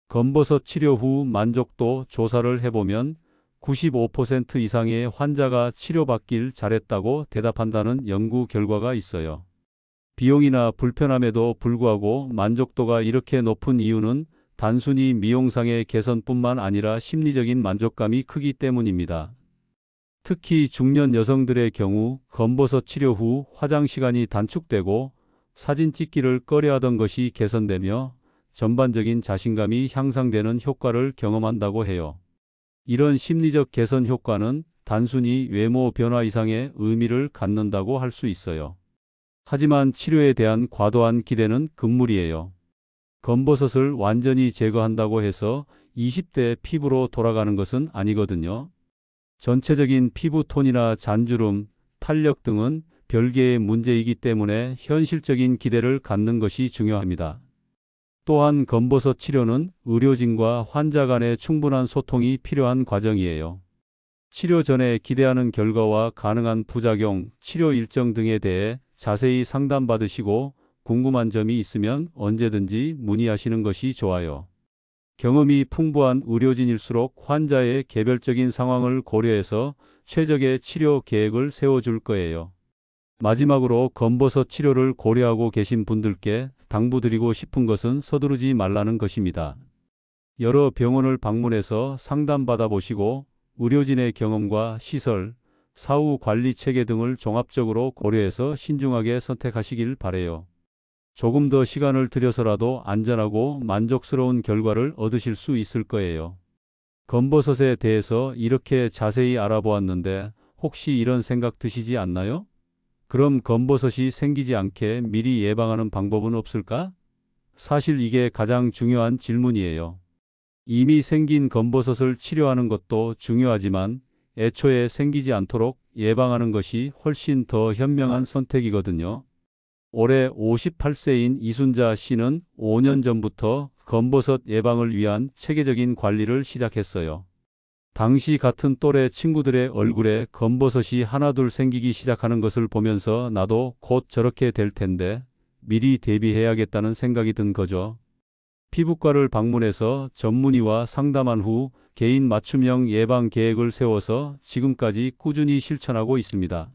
검버섯 치료 후 만족도 조사를 해보면 95% 이상의 환자가 치료받길 잘했다고 대답한다는 연구 결과가 있어요. 비용이나 불편함에도 불구하고 만족도가 이렇게 높은 이유는 단순히 미용상의 개선뿐만 아니라 심리적인 만족감이 크기 때문입니다. 특히 중년 여성들의 경우 검버섯 치료 후 화장 시간이 단축되고 사진 찍기를 꺼려하던 것이 개선되며 전반적인 자신감이 향상되는 효과를 경험한다고 해요. 이런 심리적 개선 효과는 단순히 외모 변화 이상의 의미를 갖는다고 할 수 있어요. 하지만 치료에 대한 과도한 기대는 금물이에요. 검버섯을 완전히 제거한다고 해서 20대 피부로 돌아가는 것은 아니거든요. 전체적인 피부 톤이나 잔주름, 탄력 등은 별개의 문제이기 때문에 현실적인 기대를 갖는 것이 중요합니다. 또한 검버섯 치료는 의료진과 환자 간의 충분한 소통이 필요한 과정이에요. 치료 전에 기대하는 결과와 가능한 부작용, 치료 일정 등에 대해 자세히 상담받으시고 궁금한 점이 있으면 언제든지 문의하시는 것이 좋아요. 경험이 풍부한 의료진일수록 환자의 개별적인 상황을 고려해서 최적의 치료 계획을 세워줄 거예요. 마지막으로 검버섯 치료를 고려하고 계신 분들께 당부드리고 싶은 것은 서두르지 말라는 것입니다. 여러 병원을 방문해서 상담받아 보시고 의료진의 경험과 시설, 사후 관리 체계 등을 종합적으로 고려해서 신중하게 선택하시길 바라요. 조금 더 시간을 들여서라도 안전하고 만족스러운 결과를 얻으실 수 있을 거예요. 검버섯에 대해서 이렇게 자세히 알아보았는데 혹시 이런 생각 드시지 않나요? 그럼 검버섯이 생기지 않게 미리 예방하는 방법은 없을까? 사실 이게 가장 중요한 질문이에요. 이미 생긴 검버섯을 치료하는 것도 중요하지만 애초에 생기지 않도록 예방하는 것이 훨씬 더 현명한 선택이거든요. 올해 58세인 이순자 씨는 5년 전부터 검버섯 예방을 위한 체계적인 관리를 시작했어요. 당시 같은 또래 친구들의 얼굴에 검버섯이 하나둘 생기기 시작하는 것을 보면서 나도 곧 저렇게 될 텐데 미리 대비해야겠다는 생각이 든 거죠. 피부과를 방문해서 전문의와 상담한 후 개인 맞춤형 예방 계획을 세워서 지금까지 꾸준히 실천하고 있습니다.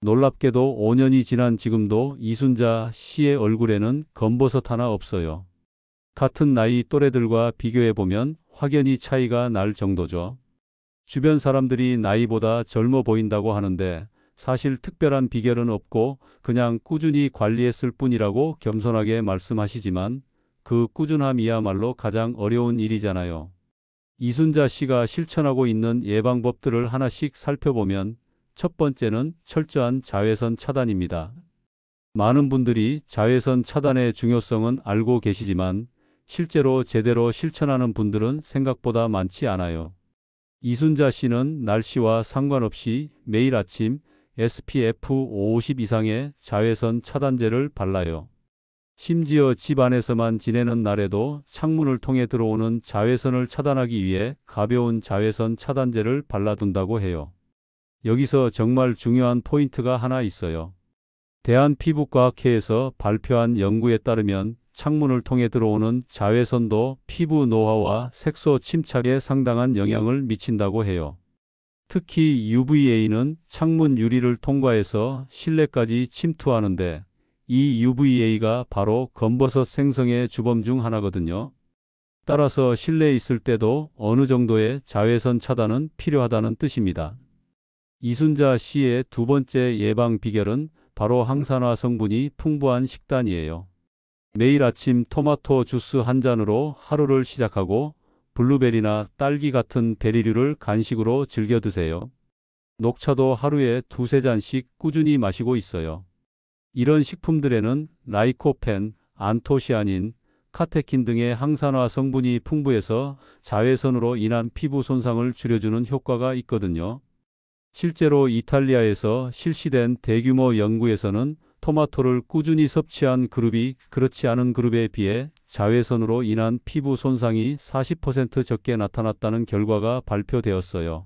놀랍게도 5년이 지난 지금도 이순자 씨의 얼굴에는 검버섯 하나 없어요. 같은 나이 또래들과 비교해보면 확연히 차이가 날 정도죠. 주변 사람들이 나이보다 젊어 보인다고 하는데 사실 특별한 비결은 없고 그냥 꾸준히 관리했을 뿐이라고 겸손하게 말씀하시지만 그 꾸준함이야말로 가장 어려운 일이잖아요. 이순자 씨가 실천하고 있는 예방법들을 하나씩 살펴보면 첫 번째는 철저한 자외선 차단입니다. 많은 분들이 자외선 차단의 중요성은 알고 계시지만 실제로 제대로 실천하는 분들은 생각보다 많지 않아요. 이순자 씨는 날씨와 상관없이 매일 아침 SPF 50 이상의 자외선 차단제를 발라요. 심지어 집 안에서만 지내는 날에도 창문을 통해 들어오는 자외선을 차단하기 위해 가벼운 자외선 차단제를 발라둔다고 해요. 여기서 정말 중요한 포인트가 하나 있어요. 대한피부과학회에서 발표한 연구에 따르면 창문을 통해 들어오는 자외선도 피부 노화와 색소 침착에 상당한 영향을 미친다고 해요. 특히 UVA는 창문 유리를 통과해서 실내까지 침투하는데 이 UVA가 바로 검버섯 생성의 주범 중 하나거든요. 따라서 실내에 있을 때도 어느 정도의 자외선 차단은 필요하다는 뜻입니다. 이순자 씨의 두 번째 예방 비결은 바로 항산화 성분이 풍부한 식단이에요. 매일 아침 토마토 주스 한 잔으로 하루를 시작하고 블루베리나 딸기 같은 베리류를 간식으로 즐겨 드세요. 녹차도 하루에 두세 잔씩 꾸준히 마시고 있어요. 이런 식품들에는 라이코펜, 안토시아닌, 카테킨 등의 항산화 성분이 풍부해서 자외선으로 인한 피부 손상을 줄여주는 효과가 있거든요. 실제로 이탈리아에서 실시된 대규모 연구에서는 토마토를 꾸준히 섭취한 그룹이 그렇지 않은 그룹에 비해 자외선으로 인한 피부 손상이 40% 적게 나타났다는 결과가 발표되었어요.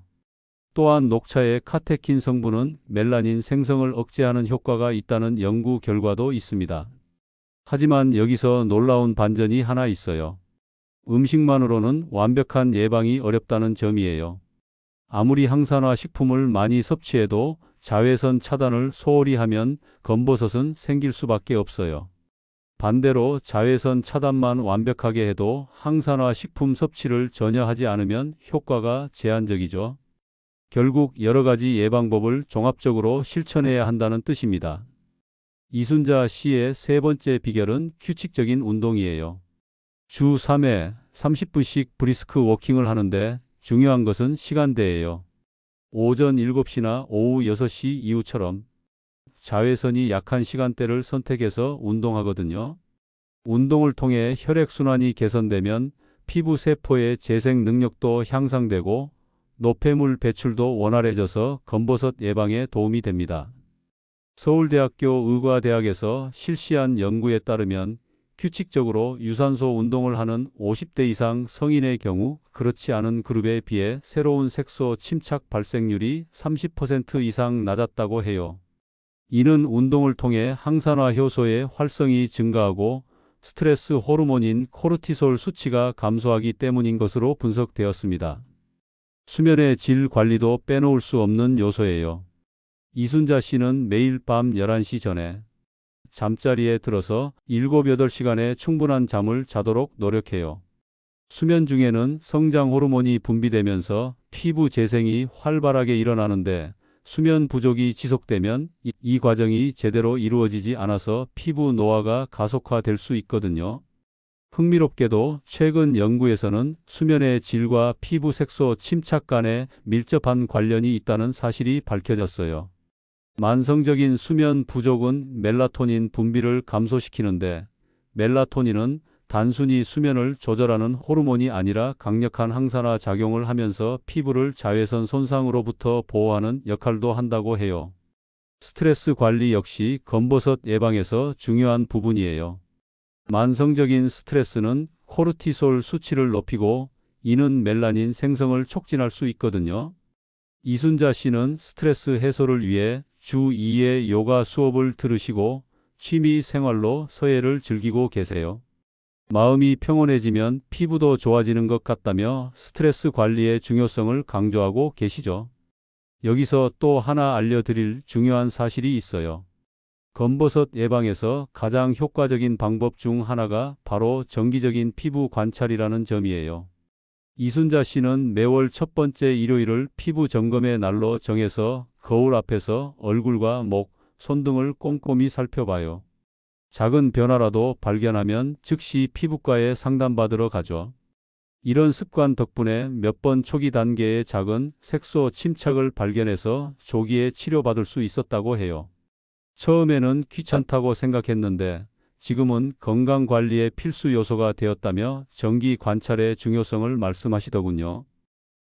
또한 녹차의 카테킨 성분은 멜라닌 생성을 억제하는 효과가 있다는 연구 결과도 있습니다. 하지만 여기서 놀라운 반전이 하나 있어요. 음식만으로는 완벽한 예방이 어렵다는 점이에요. 아무리 항산화 식품을 많이 섭취해도 자외선 차단을 소홀히 하면 검버섯은 생길 수밖에 없어요. 반대로 자외선 차단만 완벽하게 해도 항산화 식품 섭취를 전혀 하지 않으면 효과가 제한적이죠. 결국 여러 가지 예방법을 종합적으로 실천해야 한다는 뜻입니다. 이순자 씨의 세 번째 비결은 규칙적인 운동이에요. 주 3회 30분씩 브리스크 워킹을 하는데 중요한 것은 시간대예요. 오전 7시나 오후 6시 이후처럼 자외선이 약한 시간대를 선택해서 운동하거든요. 운동을 통해 혈액순환이 개선되면 피부 세포의 재생 능력도 향상되고 노폐물 배출도 원활해져서 검버섯 예방에 도움이 됩니다. 서울대학교 의과대학에서 실시한 연구에 따르면 규칙적으로 유산소 운동을 하는 50대 이상 성인의 경우 그렇지 않은 그룹에 비해 새로운 색소 침착 발생률이 30% 이상 낮았다고 해요. 이는 운동을 통해 항산화 효소의 활성이 증가하고 스트레스 호르몬인 코르티솔 수치가 감소하기 때문인 것으로 분석되었습니다. 수면의 질 관리도 빼놓을 수 없는 요소예요. 이순자 씨는 매일 밤 11시 전에 잠자리에 들어서 7, 8시간의 충분한 잠을 자도록 노력해요. 수면 중에는 성장 호르몬이 분비되면서 피부 재생이 활발하게 일어나는데 수면 부족이 지속되면 이 과정이 제대로 이루어지지 않아서 피부 노화가 가속화될 수 있거든요. 흥미롭게도 최근 연구에서는 수면의 질과 피부 색소 침착 간에 밀접한 관련이 있다는 사실이 밝혀졌어요. 만성적인 수면 부족은 멜라토닌 분비를 감소시키는데 멜라토닌은 단순히 수면을 조절하는 호르몬이 아니라 강력한 항산화 작용을 하면서 피부를 자외선 손상으로부터 보호하는 역할도 한다고 해요. 스트레스 관리 역시 검버섯 예방에서 중요한 부분이에요. 만성적인 스트레스는 코르티솔 수치를 높이고 이는 멜라닌 생성을 촉진할 수 있거든요. 이순자 씨는 스트레스 해소를 위해 주 2회 요가 수업을 들으시고 취미 생활로 서예를 즐기고 계세요. 마음이 평온해지면 피부도 좋아지는 것 같다며 스트레스 관리의 중요성을 강조하고 계시죠. 여기서 또 하나 알려드릴 중요한 사실이 있어요. 검버섯 예방에서 가장 효과적인 방법 중 하나가 바로 정기적인 피부 관찰이라는 점이에요. 이순자 씨는 매월 첫 번째 일요일을 피부 점검의 날로 정해서 거울 앞에서 얼굴과 목, 손 등을 꼼꼼히 살펴봐요. 작은 변화라도 발견하면 즉시 피부과에 상담받으러 가죠. 이런 습관 덕분에 몇 번 초기 단계의 작은 색소 침착을 발견해서 조기에 치료받을 수 있었다고 해요. 처음에는 귀찮다고 생각했는데 지금은 건강관리의 필수 요소가 되었다며 정기 관찰의 중요성을 말씀하시더군요.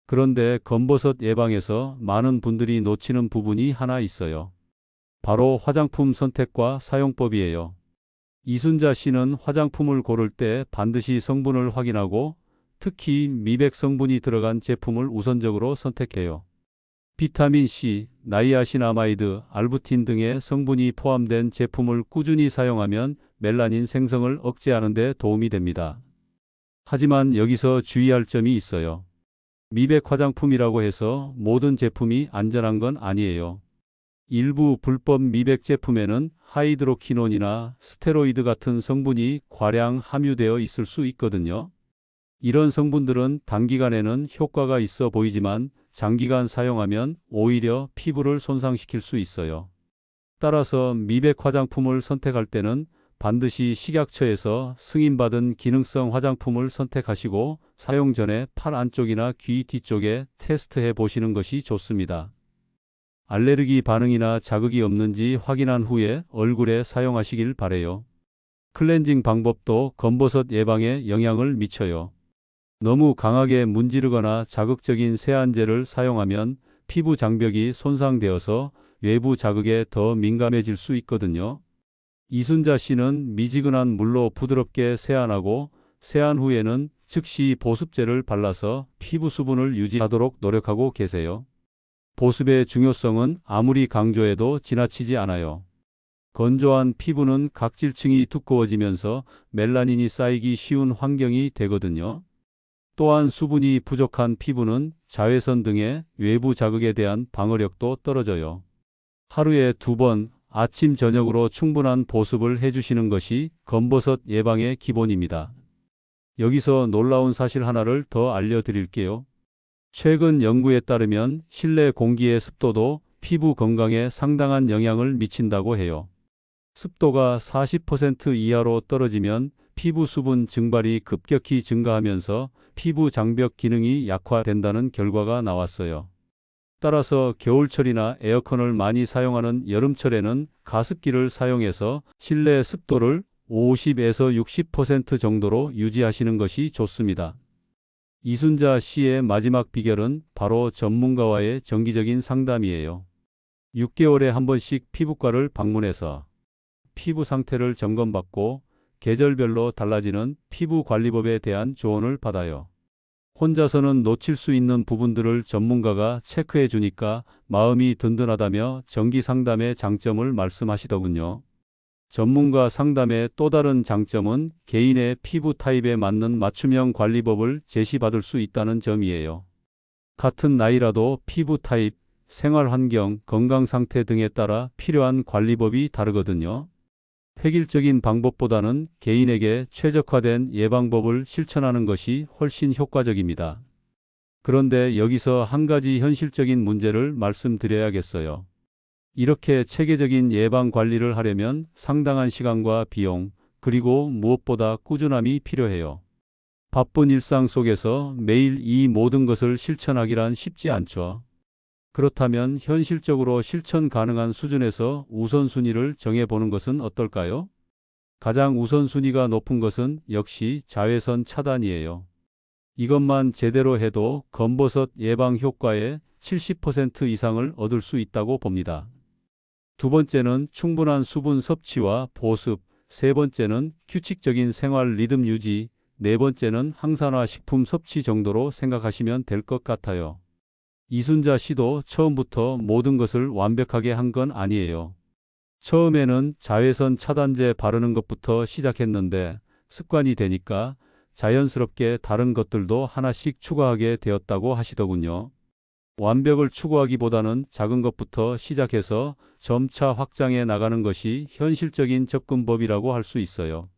그런데 검버섯 예방에서 많은 분들이 놓치는 부분이 하나 있어요. 바로 화장품 선택과 사용법이에요. 이순자 씨는 화장품을 고를 때 반드시 성분을 확인하고 특히 미백 성분이 들어간 제품을 우선적으로 선택해요. 비타민C, 나이아신아마이드, 알부틴 등의 성분이 포함된 제품을 꾸준히 사용하면 멜라닌 생성을 억제하는 데 도움이 됩니다. 하지만 여기서 주의할 점이 있어요. 미백 화장품이라고 해서 모든 제품이 안전한 건 아니에요. 일부 불법 미백 제품에는 하이드로키논이나 스테로이드 같은 성분이 과량 함유되어 있을 수 있거든요. 이런 성분들은 단기간에는 효과가 있어 보이지만 장기간 사용하면 오히려 피부를 손상시킬 수 있어요. 따라서 미백 화장품을 선택할 때는 반드시 식약처에서 승인받은 기능성 화장품을 선택하시고 사용 전에 팔 안쪽이나 귀 뒤쪽에 테스트해 보시는 것이 좋습니다. 알레르기 반응이나 자극이 없는지 확인한 후에 얼굴에 사용하시길 바래요. 클렌징 방법도 검버섯 예방에 영향을 미쳐요. 너무 강하게 문지르거나 자극적인 세안제를 사용하면 피부 장벽이 손상되어서 외부 자극에 더 민감해질 수 있거든요. 이순자 씨는 미지근한 물로 부드럽게 세안하고 세안 후에는 즉시 보습제를 발라서 피부 수분을 유지하도록 노력하고 계세요. 보습의 중요성은 아무리 강조해도 지나치지 않아요. 건조한 피부는 각질층이 두꺼워지면서 멜라닌이 쌓이기 쉬운 환경이 되거든요. 또한 수분이 부족한 피부는 자외선 등의 외부 자극에 대한 방어력도 떨어져요. 하루에 2번 아침 저녁으로 충분한 보습을 해주시는 것이 검버섯 예방의 기본입니다. 여기서 놀라운 사실 하나를 더 알려드릴게요. 최근 연구에 따르면 실내 공기의 습도도 피부 건강에 상당한 영향을 미친다고 해요. 습도가 40% 이하로 떨어지면 피부 수분 증발이 급격히 증가하면서 피부 장벽 기능이 약화된다는 결과가 나왔어요. 따라서 겨울철이나 에어컨을 많이 사용하는 여름철에는 가습기를 사용해서 실내 습도를 50에서 60% 정도로 유지하시는 것이 좋습니다. 이순자 씨의 마지막 비결은 바로 전문가와의 정기적인 상담이에요. 6개월에 한 번씩 피부과를 방문해서 피부 상태를 점검받고 계절별로 달라지는 피부 관리법에 대한 조언을 받아요. 혼자서는 놓칠 수 있는 부분들을 전문가가 체크해 주니까 마음이 든든하다며 정기 상담의 장점을 말씀하시더군요. 전문가 상담의 또 다른 장점은 개인의 피부 타입에 맞는 맞춤형 관리법을 제시받을 수 있다는 점이에요. 같은 나이라도 피부 타입, 생활 환경, 건강 상태 등에 따라 필요한 관리법이 다르거든요. 획일적인 방법보다는 개인에게 최적화된 예방법을 실천하는 것이 훨씬 효과적입니다. 그런데 여기서 한 가지 현실적인 문제를 말씀드려야겠어요. 이렇게 체계적인 예방 관리를 하려면 상당한 시간과 비용, 그리고 무엇보다 꾸준함이 필요해요. 바쁜 일상 속에서 매일 이 모든 것을 실천하기란 쉽지 않죠. 그렇다면 현실적으로 실천 가능한 수준에서 우선순위를 정해보는 것은 어떨까요? 가장 우선순위가 높은 것은 역시 자외선 차단이에요. 이것만 제대로 해도 검버섯 예방 효과의 70% 이상을 얻을 수 있다고 봅니다. 두 번째는 충분한 수분 섭취와 보습, 세 번째는 규칙적인 생활 리듬 유지, 네 번째는 항산화 식품 섭취 정도로 생각하시면 될 것 같아요. 이순자 씨도 처음부터 모든 것을 완벽하게 한 건 아니에요. 처음에는 자외선 차단제 바르는 것부터 시작했는데 습관이 되니까 자연스럽게 다른 것들도 하나씩 추가하게 되었다고 하시더군요. 완벽을 추구하기보다는 작은 것부터 시작해서 점차 확장해 나가는 것이 현실적인 접근법이라고 할 수 있어요.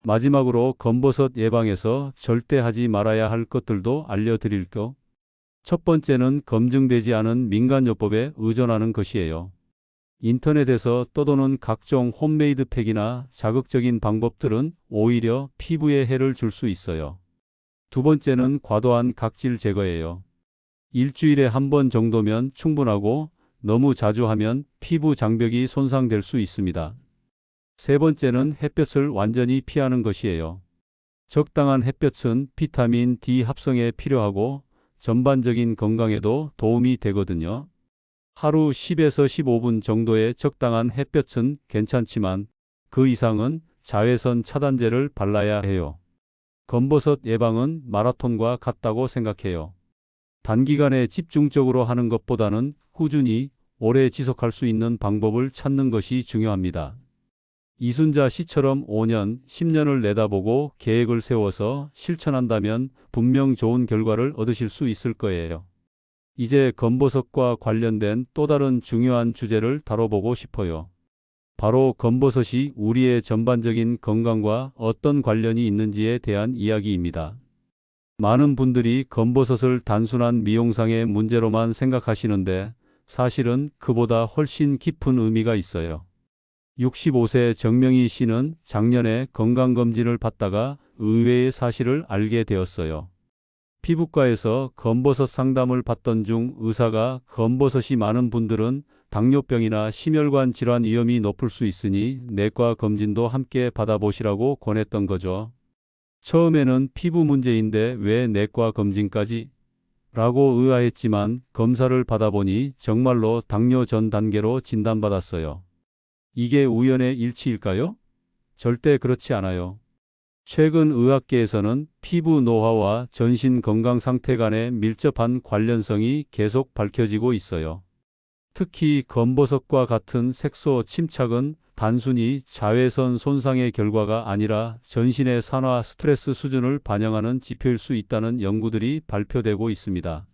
마지막으로 검버섯 예방에서 절대 하지 말아야 할 것들도 알려드릴게요. 첫 번째는 검증되지 않은 민간요법에 의존하는 것이에요. 인터넷에서 떠도는 각종 홈메이드 팩이나 자극적인 방법들은 오히려 피부에 해를 줄 수 있어요. 두 번째는 과도한 각질 제거예요. 일주일에 한 번 정도면 충분하고 너무 자주 하면 피부 장벽이 손상될 수 있습니다. 세 번째는 햇볕을 완전히 피하는 것이에요. 적당한 햇볕은 비타민 D 합성에 필요하고 전반적인 건강에도 도움이 되거든요. 하루 10에서 15분 정도의 적당한 햇볕은 괜찮지만 그 이상은 자외선 차단제를 발라야 해요. 검버섯 예방은 마라톤과 같다고 생각해요. 단기간에 집중적으로 하는 것보다는 꾸준히 오래 지속할 수 있는 방법을 찾는 것이 중요합니다. 이순자 씨처럼 5년, 10년을 내다보고 계획을 세워서 실천한다면 분명 좋은 결과를 얻으실 수 있을 거예요. 이제 검버섯과 관련된 또 다른 중요한 주제를 다뤄보고 싶어요. 바로 검버섯이 우리의 전반적인 건강과 어떤 관련이 있는지에 대한 이야기입니다. 많은 분들이 검버섯을 단순한 미용상의 문제로만 생각하시는데 사실은 그보다 훨씬 깊은 의미가 있어요. 65세 정명희 씨는 작년에 건강검진을 받다가 의외의 사실을 알게 되었어요. 피부과에서 검버섯 상담을 받던 중 의사가 검버섯이 많은 분들은 당뇨병이나 심혈관 질환 위험이 높을 수 있으니 내과 검진도 함께 받아보시라고 권했던 거죠. 처음에는 피부 문제인데 왜 내과 검진까지? 라고 의아했지만 검사를 받아보니 정말로 당뇨 전 단계로 진단받았어요. 이게 우연의 일치일까요? 절대 그렇지 않아요. 최근 의학계에서는 피부 노화와 전신 건강 상태 간의 밀접한 관련성이 계속 밝혀지고 있어요. 특히 검버섯과 같은 색소 침착은 단순히 자외선 손상의 결과가 아니라 전신의 산화 스트레스 수준을 반영하는 지표일 수 있다는 연구들이 발표되고 있습니다.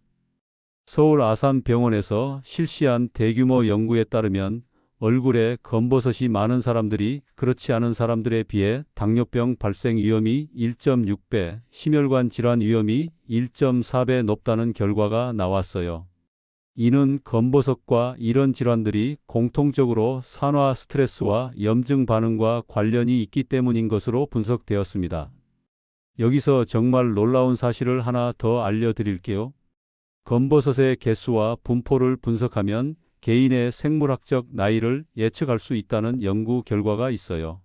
서울 아산병원에서 실시한 대규모 연구에 따르면 얼굴에 검버섯이 많은 사람들이 그렇지 않은 사람들에 비해 당뇨병 발생 위험이 1.6배, 심혈관 질환 위험이 1.4배 높다는 결과가 나왔어요. 이는 검버섯과 이런 질환들이 공통적으로 산화 스트레스와 염증 반응과 관련이 있기 때문인 것으로 분석되었습니다. 여기서 정말 놀라운 사실을 하나 더 알려드릴게요. 검버섯의 개수와 분포를 분석하면 개인의 생물학적 나이를 예측할 수 있다는 연구 결과가 있어요.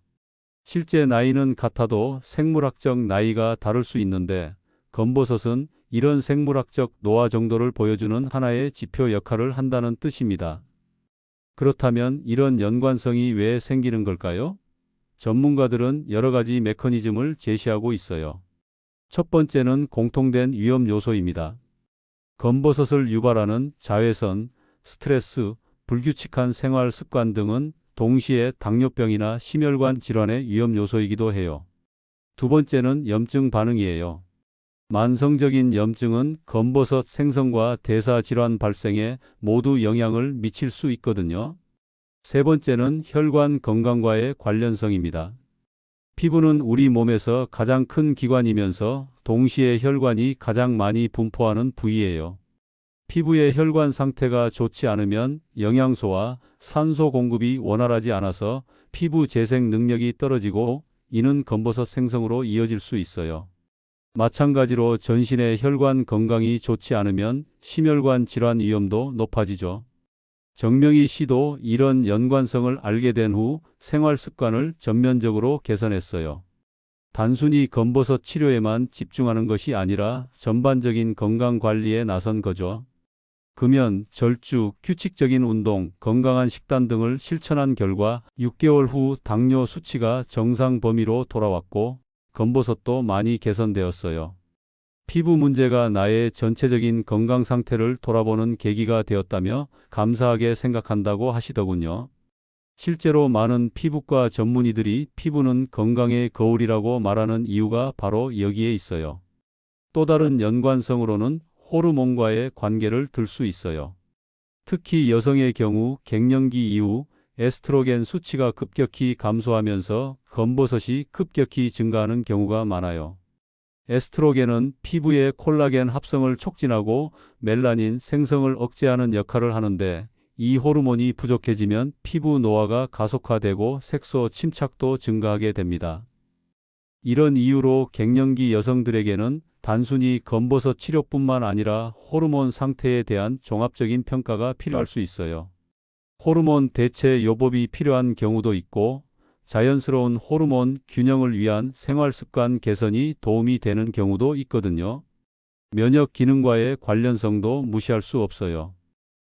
실제 나이는 같아도 생물학적 나이가 다를 수 있는데 검버섯은 이런 생물학적 노화 정도를 보여주는 하나의 지표 역할을 한다는 뜻입니다. 그렇다면 이런 연관성이 왜 생기는 걸까요? 전문가들은 여러 가지 메커니즘을 제시하고 있어요. 첫 번째는 공통된 위험 요소입니다. 검버섯을 유발하는 자외선, 스트레스, 불규칙한 생활 습관 등은 동시에 당뇨병이나 심혈관 질환의 위험 요소이기도 해요. 두 번째는 염증 반응이에요. 만성적인 염증은 검버섯 생성과 대사 질환 발생에 모두 영향을 미칠 수 있거든요. 세 번째는 혈관 건강과의 관련성입니다. 피부는 우리 몸에서 가장 큰 기관이면서 동시에 혈관이 가장 많이 분포하는 부위예요. 피부의 혈관 상태가 좋지 않으면 영양소와 산소 공급이 원활하지 않아서 피부 재생 능력이 떨어지고 이는 검버섯 생성으로 이어질 수 있어요. 마찬가지로 전신의 혈관 건강이 좋지 않으면 심혈관 질환 위험도 높아지죠. 정명희 씨도 이런 연관성을 알게 된 후 생활 습관을 전면적으로 개선했어요. 단순히 검버섯 치료에만 집중하는 것이 아니라 전반적인 건강 관리에 나선 거죠. 금연, 절주, 규칙적인 운동, 건강한 식단 등을 실천한 결과 6개월 후 당뇨 수치가 정상 범위로 돌아왔고 검버섯도 많이 개선되었어요. 피부 문제가 나의 전체적인 건강 상태를 돌아보는 계기가 되었다며 감사하게 생각한다고 하시더군요. 실제로 많은 피부과 전문의들이 피부는 건강의 거울이라고 말하는 이유가 바로 여기에 있어요. 또 다른 연관성으로는 호르몬과의 관계를 들 수 있어요. 특히 여성의 경우 갱년기 이후 에스트로겐 수치가 급격히 감소하면서 검버섯이 급격히 증가하는 경우가 많아요. 에스트로겐은 피부의 콜라겐 합성을 촉진하고 멜라닌 생성을 억제하는 역할을 하는데 이 호르몬이 부족해지면 피부 노화가 가속화되고 색소 침착도 증가하게 됩니다. 이런 이유로 갱년기 여성들에게는 단순히 검버섯 치료뿐만 아니라 호르몬 상태에 대한 종합적인 평가가 필요할 수 있어요. 호르몬 대체 요법이 필요한 경우도 있고 자연스러운 호르몬 균형을 위한 생활 습관 개선이 도움이 되는 경우도 있거든요. 면역 기능과의 관련성도 무시할 수 없어요.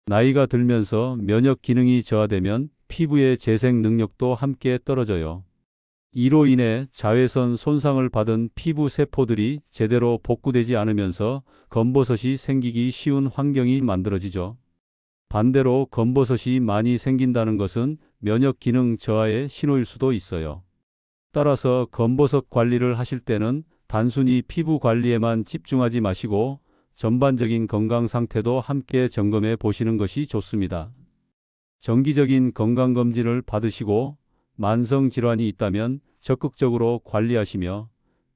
나이가 들면서 면역 기능이 저하되면 피부의 재생 능력도 함께 떨어져요. 이로 인해 자외선 손상을 받은 피부 세포들이 제대로 복구되지 않으면서 검버섯이 생기기 쉬운 환경이 만들어지죠. 반대로 검버섯이 많이 생긴다는 것은 면역 기능 저하의 신호일 수도 있어요. 따라서 검버섯 관리를 하실 때는 단순히 피부 관리에만 집중하지 마시고 전반적인 건강 상태도 함께 점검해 보시는 것이 좋습니다. 정기적인 건강검진을 받으시고 만성 질환이 있다면 적극적으로 관리하시며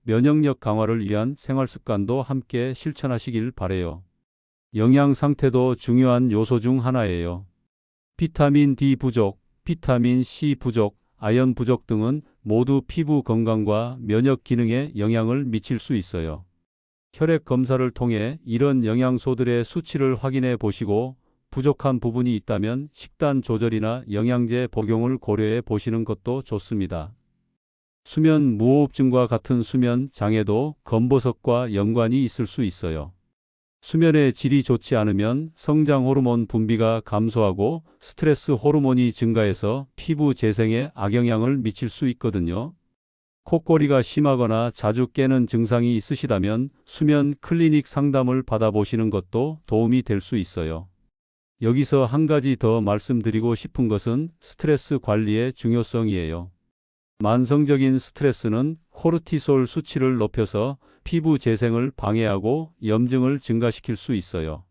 면역력 강화를 위한 생활 습관도 함께 실천하시길 바라요. 영양 상태도 중요한 요소 중 하나예요. 비타민 D 부족, 비타민 C 부족, 아연 부족 등은 모두 피부 건강과 면역 기능에 영향을 미칠 수 있어요. 혈액 검사를 통해 이런 영양소들의 수치를 확인해 보시고 부족한 부분이 있다면 식단 조절이나 영양제 복용을 고려해 보시는 것도 좋습니다. 수면 무호흡증과 같은 수면 장애도 검버섯과 연관이 있을 수 있어요. 수면의 질이 좋지 않으면 성장 호르몬 분비가 감소하고 스트레스 호르몬이 증가해서 피부 재생에 악영향을 미칠 수 있거든요. 코골이가 심하거나 자주 깨는 증상이 있으시다면 수면 클리닉 상담을 받아보시는 것도 도움이 될 수 있어요. 여기서 한 가지 더 말씀드리고 싶은 것은 스트레스 관리의 중요성이에요. 만성적인 스트레스는 코르티솔 수치를 높여서 피부 재생을 방해하고 염증을 증가시킬 수 있어요.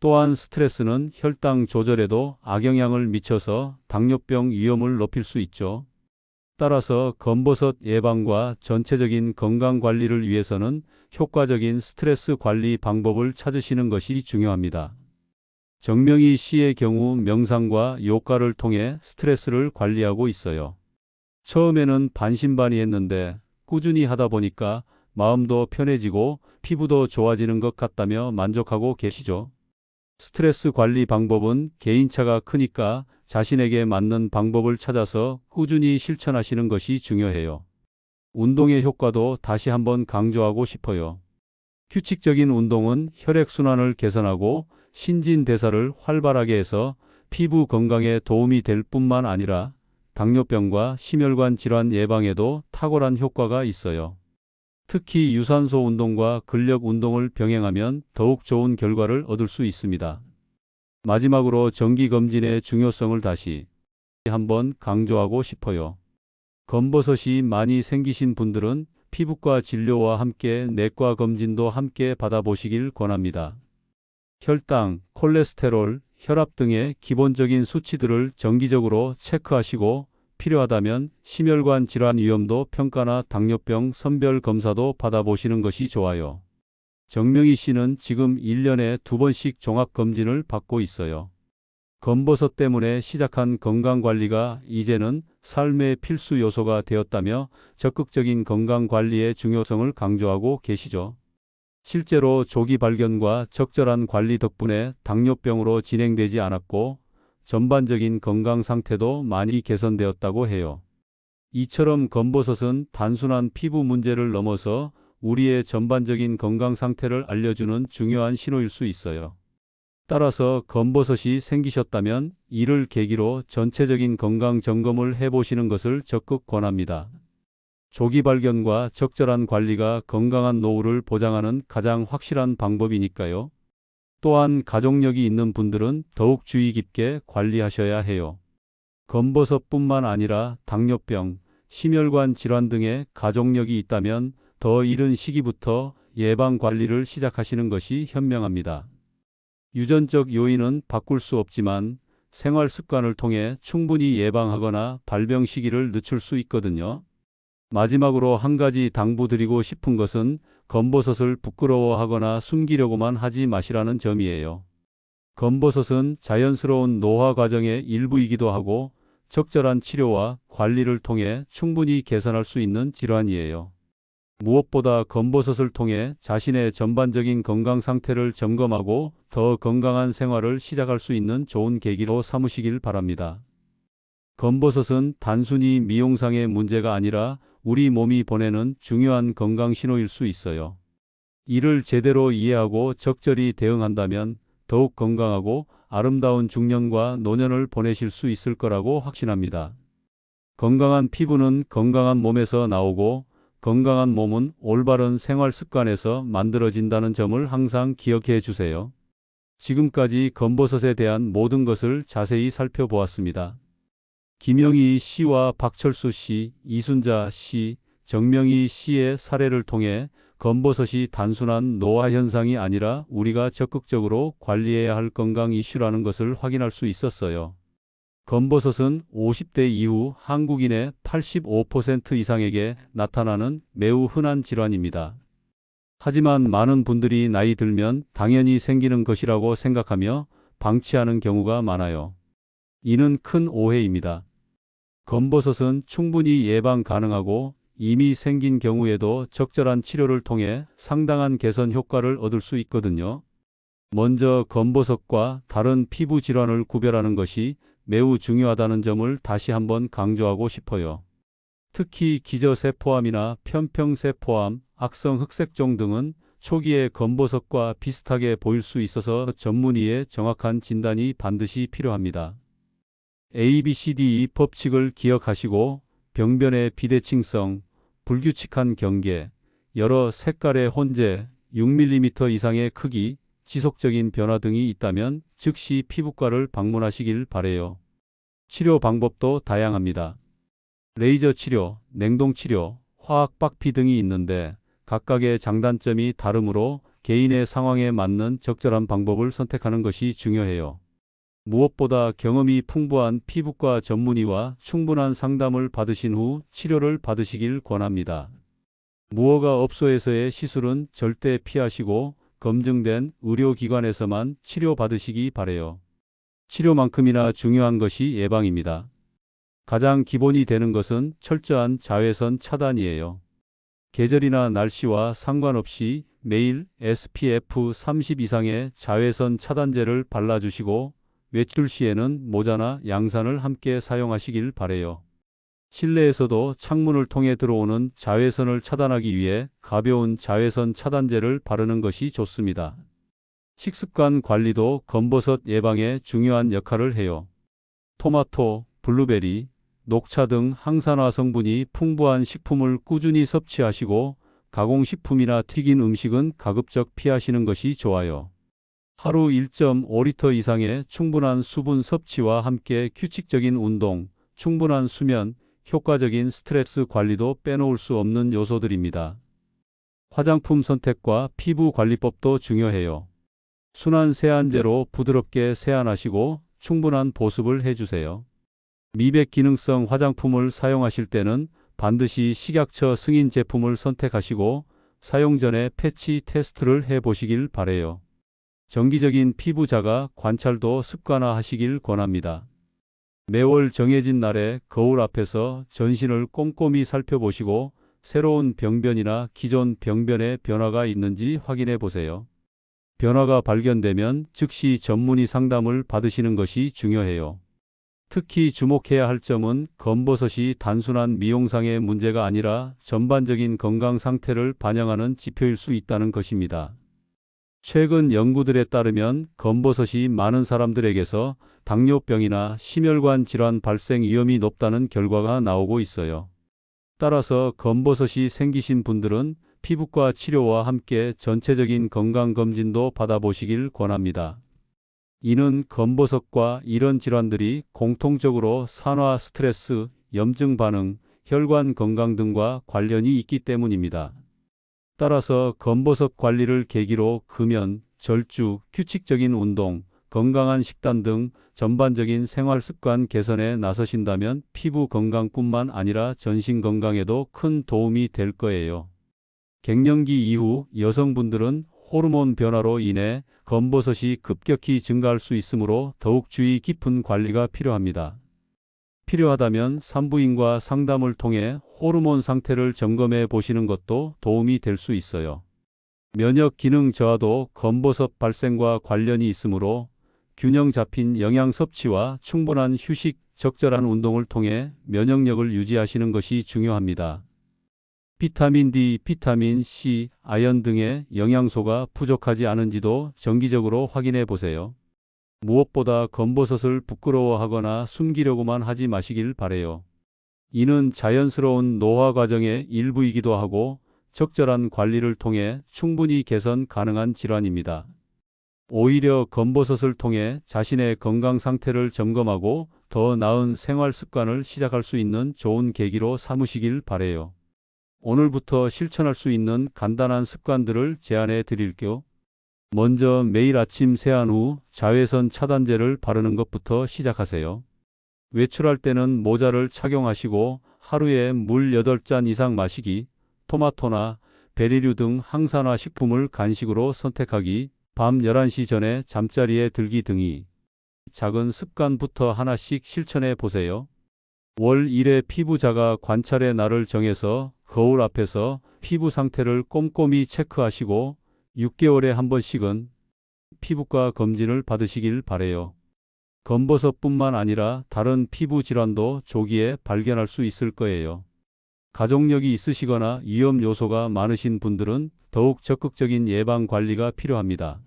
또한 스트레스는 혈당 조절에도 악영향을 미쳐서 당뇨병 위험을 높일 수 있죠. 따라서 검버섯 예방과 전체적인 건강 관리를 위해서는 효과적인 스트레스 관리 방법을 찾으시는 것이 중요합니다. 정명희 씨의 경우 명상과 요가를 통해 스트레스를 관리하고 있어요. 처음에는 반신반의했는데 꾸준히 하다 보니까 마음도 편해지고 피부도 좋아지는 것 같다며 만족하고 계시죠. 스트레스 관리 방법은 개인차가 크니까 자신에게 맞는 방법을 찾아서 꾸준히 실천하시는 것이 중요해요. 운동의 효과도 다시 한번 강조하고 싶어요. 규칙적인 운동은 혈액순환을 개선하고 신진대사를 활발하게 해서 피부 건강에 도움이 될 뿐만 아니라 당뇨병과 심혈관 질환 예방에도 탁월한 효과가 있어요. 특히 유산소 운동과 근력 운동을 병행하면 더욱 좋은 결과를 얻을 수 있습니다. 마지막으로 정기검진의 중요성을 다시 한번 강조하고 싶어요. 검버섯이 많이 생기신 분들은 피부과 진료와 함께 내과 검진도 함께 받아보시길 권합니다. 혈당, 콜레스테롤, 혈압 등의 기본적인 수치들을 정기적으로 체크하시고 필요하다면 심혈관 질환 위험도 평가나 당뇨병 선별 검사도 받아보시는 것이 좋아요. 정명희 씨는 지금 1년에 2번씩 종합검진을 받고 있어요. 검버섯 때문에 시작한 건강관리가 이제는 삶의 필수 요소가 되었다며 적극적인 건강관리의 중요성을 강조하고 계시죠. 실제로 조기 발견과 적절한 관리 덕분에 당뇨병으로 진행되지 않았고 전반적인 건강 상태도 많이 개선되었다고 해요. 이처럼 검버섯은 단순한 피부 문제를 넘어서 우리의 전반적인 건강 상태를 알려주는 중요한 신호일 수 있어요. 따라서 검버섯이 생기셨다면 이를 계기로 전체적인 건강 점검을 해보시는 것을 적극 권합니다. 조기 발견과 적절한 관리가 건강한 노후를 보장하는 가장 확실한 방법이니까요. 또한 가족력이 있는 분들은 더욱 주의 깊게 관리하셔야 해요. 검버섯뿐만 아니라 당뇨병, 심혈관 질환 등의 가족력이 있다면 더 이른 시기부터 예방 관리를 시작하시는 것이 현명합니다. 유전적 요인은 바꿀 수 없지만 생활 습관을 통해 충분히 예방하거나 발병 시기를 늦출 수 있거든요. 마지막으로 한 가지 당부드리고 싶은 것은 검버섯을 부끄러워하거나 숨기려고만 하지 마시라는 점이에요. 검버섯은 자연스러운 노화 과정의 일부이기도 하고 적절한 치료와 관리를 통해 충분히 개선할 수 있는 질환이에요. 무엇보다 검버섯을 통해 자신의 전반적인 건강 상태를 점검하고 더 건강한 생활을 시작할 수 있는 좋은 계기로 삼으시길 바랍니다. 검버섯은 단순히 미용상의 문제가 아니라 우리 몸이 보내는 중요한 건강 신호일 수 있어요. 이를 제대로 이해하고 적절히 대응한다면 더욱 건강하고 아름다운 중년과 노년을 보내실 수 있을 거라고 확신합니다. 건강한 피부는 건강한 몸에서 나오고 건강한 몸은 올바른 생활 습관에서 만들어진다는 점을 항상 기억해 주세요. 지금까지 검버섯에 대한 모든 것을 자세히 살펴보았습니다. 김영희 씨와 박철수 씨, 이순자 씨, 정명희 씨의 사례를 통해 검버섯이 단순한 노화 현상이 아니라 우리가 적극적으로 관리해야 할 건강 이슈라는 것을 확인할 수 있었어요. 검버섯은 50대 이후 한국인의 85% 이상에게 나타나는 매우 흔한 질환입니다. 하지만 많은 분들이 나이 들면 당연히 생기는 것이라고 생각하며 방치하는 경우가 많아요. 이는 큰 오해입니다. 검버섯은 충분히 예방 가능하고 이미 생긴 경우에도 적절한 치료를 통해 상당한 개선 효과를 얻을 수 있거든요. 먼저 검버섯과 다른 피부 질환을 구별하는 것이 매우 중요하다는 점을 다시 한번 강조하고 싶어요. 특히 기저세포암이나 편평세포암, 악성 흑색종 등은 초기에 검버섯과 비슷하게 보일 수 있어서 전문의의 정확한 진단이 반드시 필요합니다. ABCDE 법칙을 기억하시고 병변의 비대칭성, 불규칙한 경계, 여러 색깔의 혼재, 6mm 이상의 크기, 지속적인 변화 등이 있다면 즉시 피부과를 방문하시길 바래요. 치료 방법도 다양합니다. 레이저 치료, 냉동 치료, 화학 박피 등이 있는데 각각의 장단점이 다르므로 개인의 상황에 맞는 적절한 방법을 선택하는 것이 중요해요. 무엇보다 경험이 풍부한 피부과 전문의와 충분한 상담을 받으신 후 치료를 받으시길 권합니다. 무허가 업소에서의 시술은 절대 피하시고 검증된 의료기관에서만 치료받으시기 바래요. 치료만큼이나 중요한 것이 예방입니다. 가장 기본이 되는 것은 철저한 자외선 차단이에요. 계절이나 날씨와 상관없이 매일 SPF 30 이상의 자외선 차단제를 발라주시고 외출 시에는 모자나 양산을 함께 사용하시길 바래요. 실내에서도 창문을 통해 들어오는 자외선을 차단하기 위해 가벼운 자외선 차단제를 바르는 것이 좋습니다. 식습관 관리도 검버섯 예방에 중요한 역할을 해요. 토마토, 블루베리, 녹차 등 항산화 성분이 풍부한 식품을 꾸준히 섭취하시고 가공식품이나 튀긴 음식은 가급적 피하시는 것이 좋아요. 하루 1.5리터 이상의 충분한 수분 섭취와 함께 규칙적인 운동, 충분한 수면, 효과적인 스트레스 관리도 빼놓을 수 없는 요소들입니다. 화장품 선택과 피부 관리법도 중요해요. 순한 세안제로 부드럽게 세안하시고 충분한 보습을 해주세요. 미백 기능성 화장품을 사용하실 때는 반드시 식약처 승인 제품을 선택하시고 사용 전에 패치 테스트를 해보시길 바래요. 정기적인 피부 자가 관찰도 습관화하시길 권합니다. 매월 정해진 날에 거울 앞에서 전신을 꼼꼼히 살펴보시고 새로운 병변이나 기존 병변에 변화가 있는지 확인해 보세요. 변화가 발견되면 즉시 전문의 상담을 받으시는 것이 중요해요. 특히 주목해야 할 점은 검버섯이 단순한 미용상의 문제가 아니라 전반적인 건강 상태를 반영하는 지표일 수 있다는 것입니다. 최근 연구들에 따르면 검버섯이 많은 사람들에게서 당뇨병이나 심혈관 질환 발생 위험이 높다는 결과가 나오고 있어요. 따라서 검버섯이 생기신 분들은 피부과 치료와 함께 전체적인 건강검진도 받아보시길 권합니다. 이는 검버섯과 이런 질환들이 공통적으로 산화 스트레스, 염증 반응, 혈관 건강 등과 관련이 있기 때문입니다. 따라서 검버섯 관리를 계기로 금연, 절주, 규칙적인 운동, 건강한 식단 등 전반적인 생활 습관 개선에 나서신다면 피부 건강뿐만 아니라 전신 건강에도 큰 도움이 될 거예요. 갱년기 이후 여성분들은 호르몬 변화로 인해 검버섯이 급격히 증가할 수 있으므로 더욱 주의 깊은 관리가 필요합니다. 필요하다면 산부인과 상담을 통해 호르몬 상태를 점검해 보시는 것도 도움이 될 수 있어요. 면역 기능 저하도 검버섯 발생과 관련이 있으므로 균형 잡힌 영양 섭취와 충분한 휴식, 적절한 운동을 통해 면역력을 유지하시는 것이 중요합니다. 비타민 D, 비타민 C, 아연 등의 영양소가 부족하지 않은지도 정기적으로 확인해 보세요. 무엇보다 검버섯을 부끄러워하거나 숨기려고만 하지 마시길 바래요. 이는 자연스러운 노화 과정의 일부이기도 하고 적절한 관리를 통해 충분히 개선 가능한 질환입니다. 오히려 검버섯을 통해 자신의 건강 상태를 점검하고 더 나은 생활 습관을 시작할 수 있는 좋은 계기로 삼으시길 바래요. 오늘부터 실천할 수 있는 간단한 습관들을 제안해 드릴게요. 먼저 매일 아침 세안 후 자외선 차단제를 바르는 것부터 시작하세요. 외출할 때는 모자를 착용하시고 하루에 물 8잔 이상 마시기, 토마토나 베리류 등 항산화 식품을 간식으로 선택하기, 밤 11시 전에 잠자리에 들기 등이 작은 습관부터 하나씩 실천해 보세요. 월 1회 피부 자가 관찰의 날을 정해서 거울 앞에서 피부 상태를 꼼꼼히 체크하시고 6개월에 한 번씩은 피부과 검진을 받으시길 바래요. 검버섯뿐만 아니라 다른 피부 질환도 조기에 발견할 수 있을 거예요. 가족력이 있으시거나 위험 요소가 많으신 분들은 더욱 적극적인 예방 관리가 필요합니다.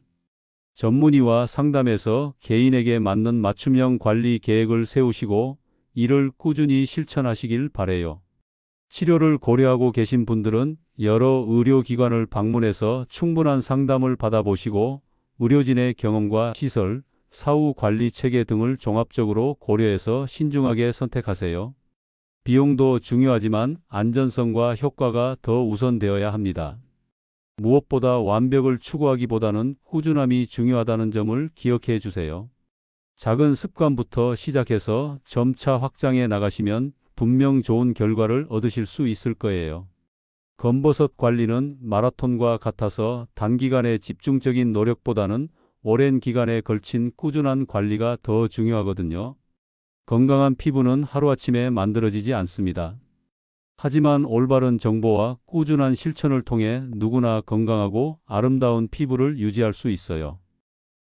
전문의와 상담해서 개인에게 맞는 맞춤형 관리 계획을 세우시고 이를 꾸준히 실천하시길 바래요. 치료를 고려하고 계신 분들은 여러 의료기관을 방문해서 충분한 상담을 받아보시고 의료진의 경험과 시설, 사후 관리 체계 등을 종합적으로 고려해서 신중하게 선택하세요. 비용도 중요하지만 안전성과 효과가 더 우선되어야 합니다. 무엇보다 완벽을 추구하기보다는 꾸준함이 중요하다는 점을 기억해 주세요. 작은 습관부터 시작해서 점차 확장해 나가시면 분명 좋은 결과를 얻으실 수 있을 거예요. 검버섯 관리는 마라톤과 같아서 단기간의 집중적인 노력보다는 오랜 기간에 걸친 꾸준한 관리가 더 중요하거든요. 건강한 피부는 하루아침에 만들어지지 않습니다. 하지만 올바른 정보와 꾸준한 실천을 통해 누구나 건강하고 아름다운 피부를 유지할 수 있어요.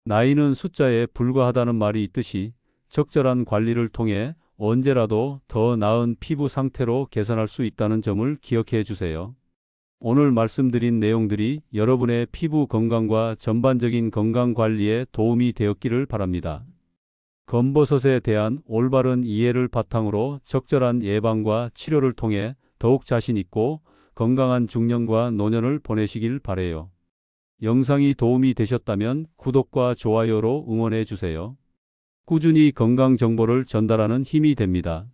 나이는 숫자에 불과하다는 말이 있듯이 적절한 관리를 통해 언제라도 더 나은 피부 상태로 개선할 수 있다는 점을 기억해 주세요. 오늘 말씀드린 내용들이 여러분의 피부 건강과 전반적인 건강 관리에 도움이 되었기를 바랍니다. 검버섯에 대한 올바른 이해를 바탕으로 적절한 예방과 치료를 통해 더욱 자신 있고 건강한 중년과 노년을 보내시길 바래요. 영상이 도움이 되셨다면 구독과 좋아요로 응원해 주세요. 꾸준히 건강 정보를 전달하는 힘이 됩니다.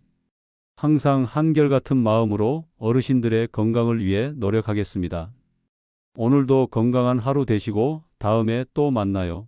항상 한결같은 마음으로 어르신들의 건강을 위해 노력하겠습니다. 오늘도 건강한 하루 되시고 다음에 또 만나요.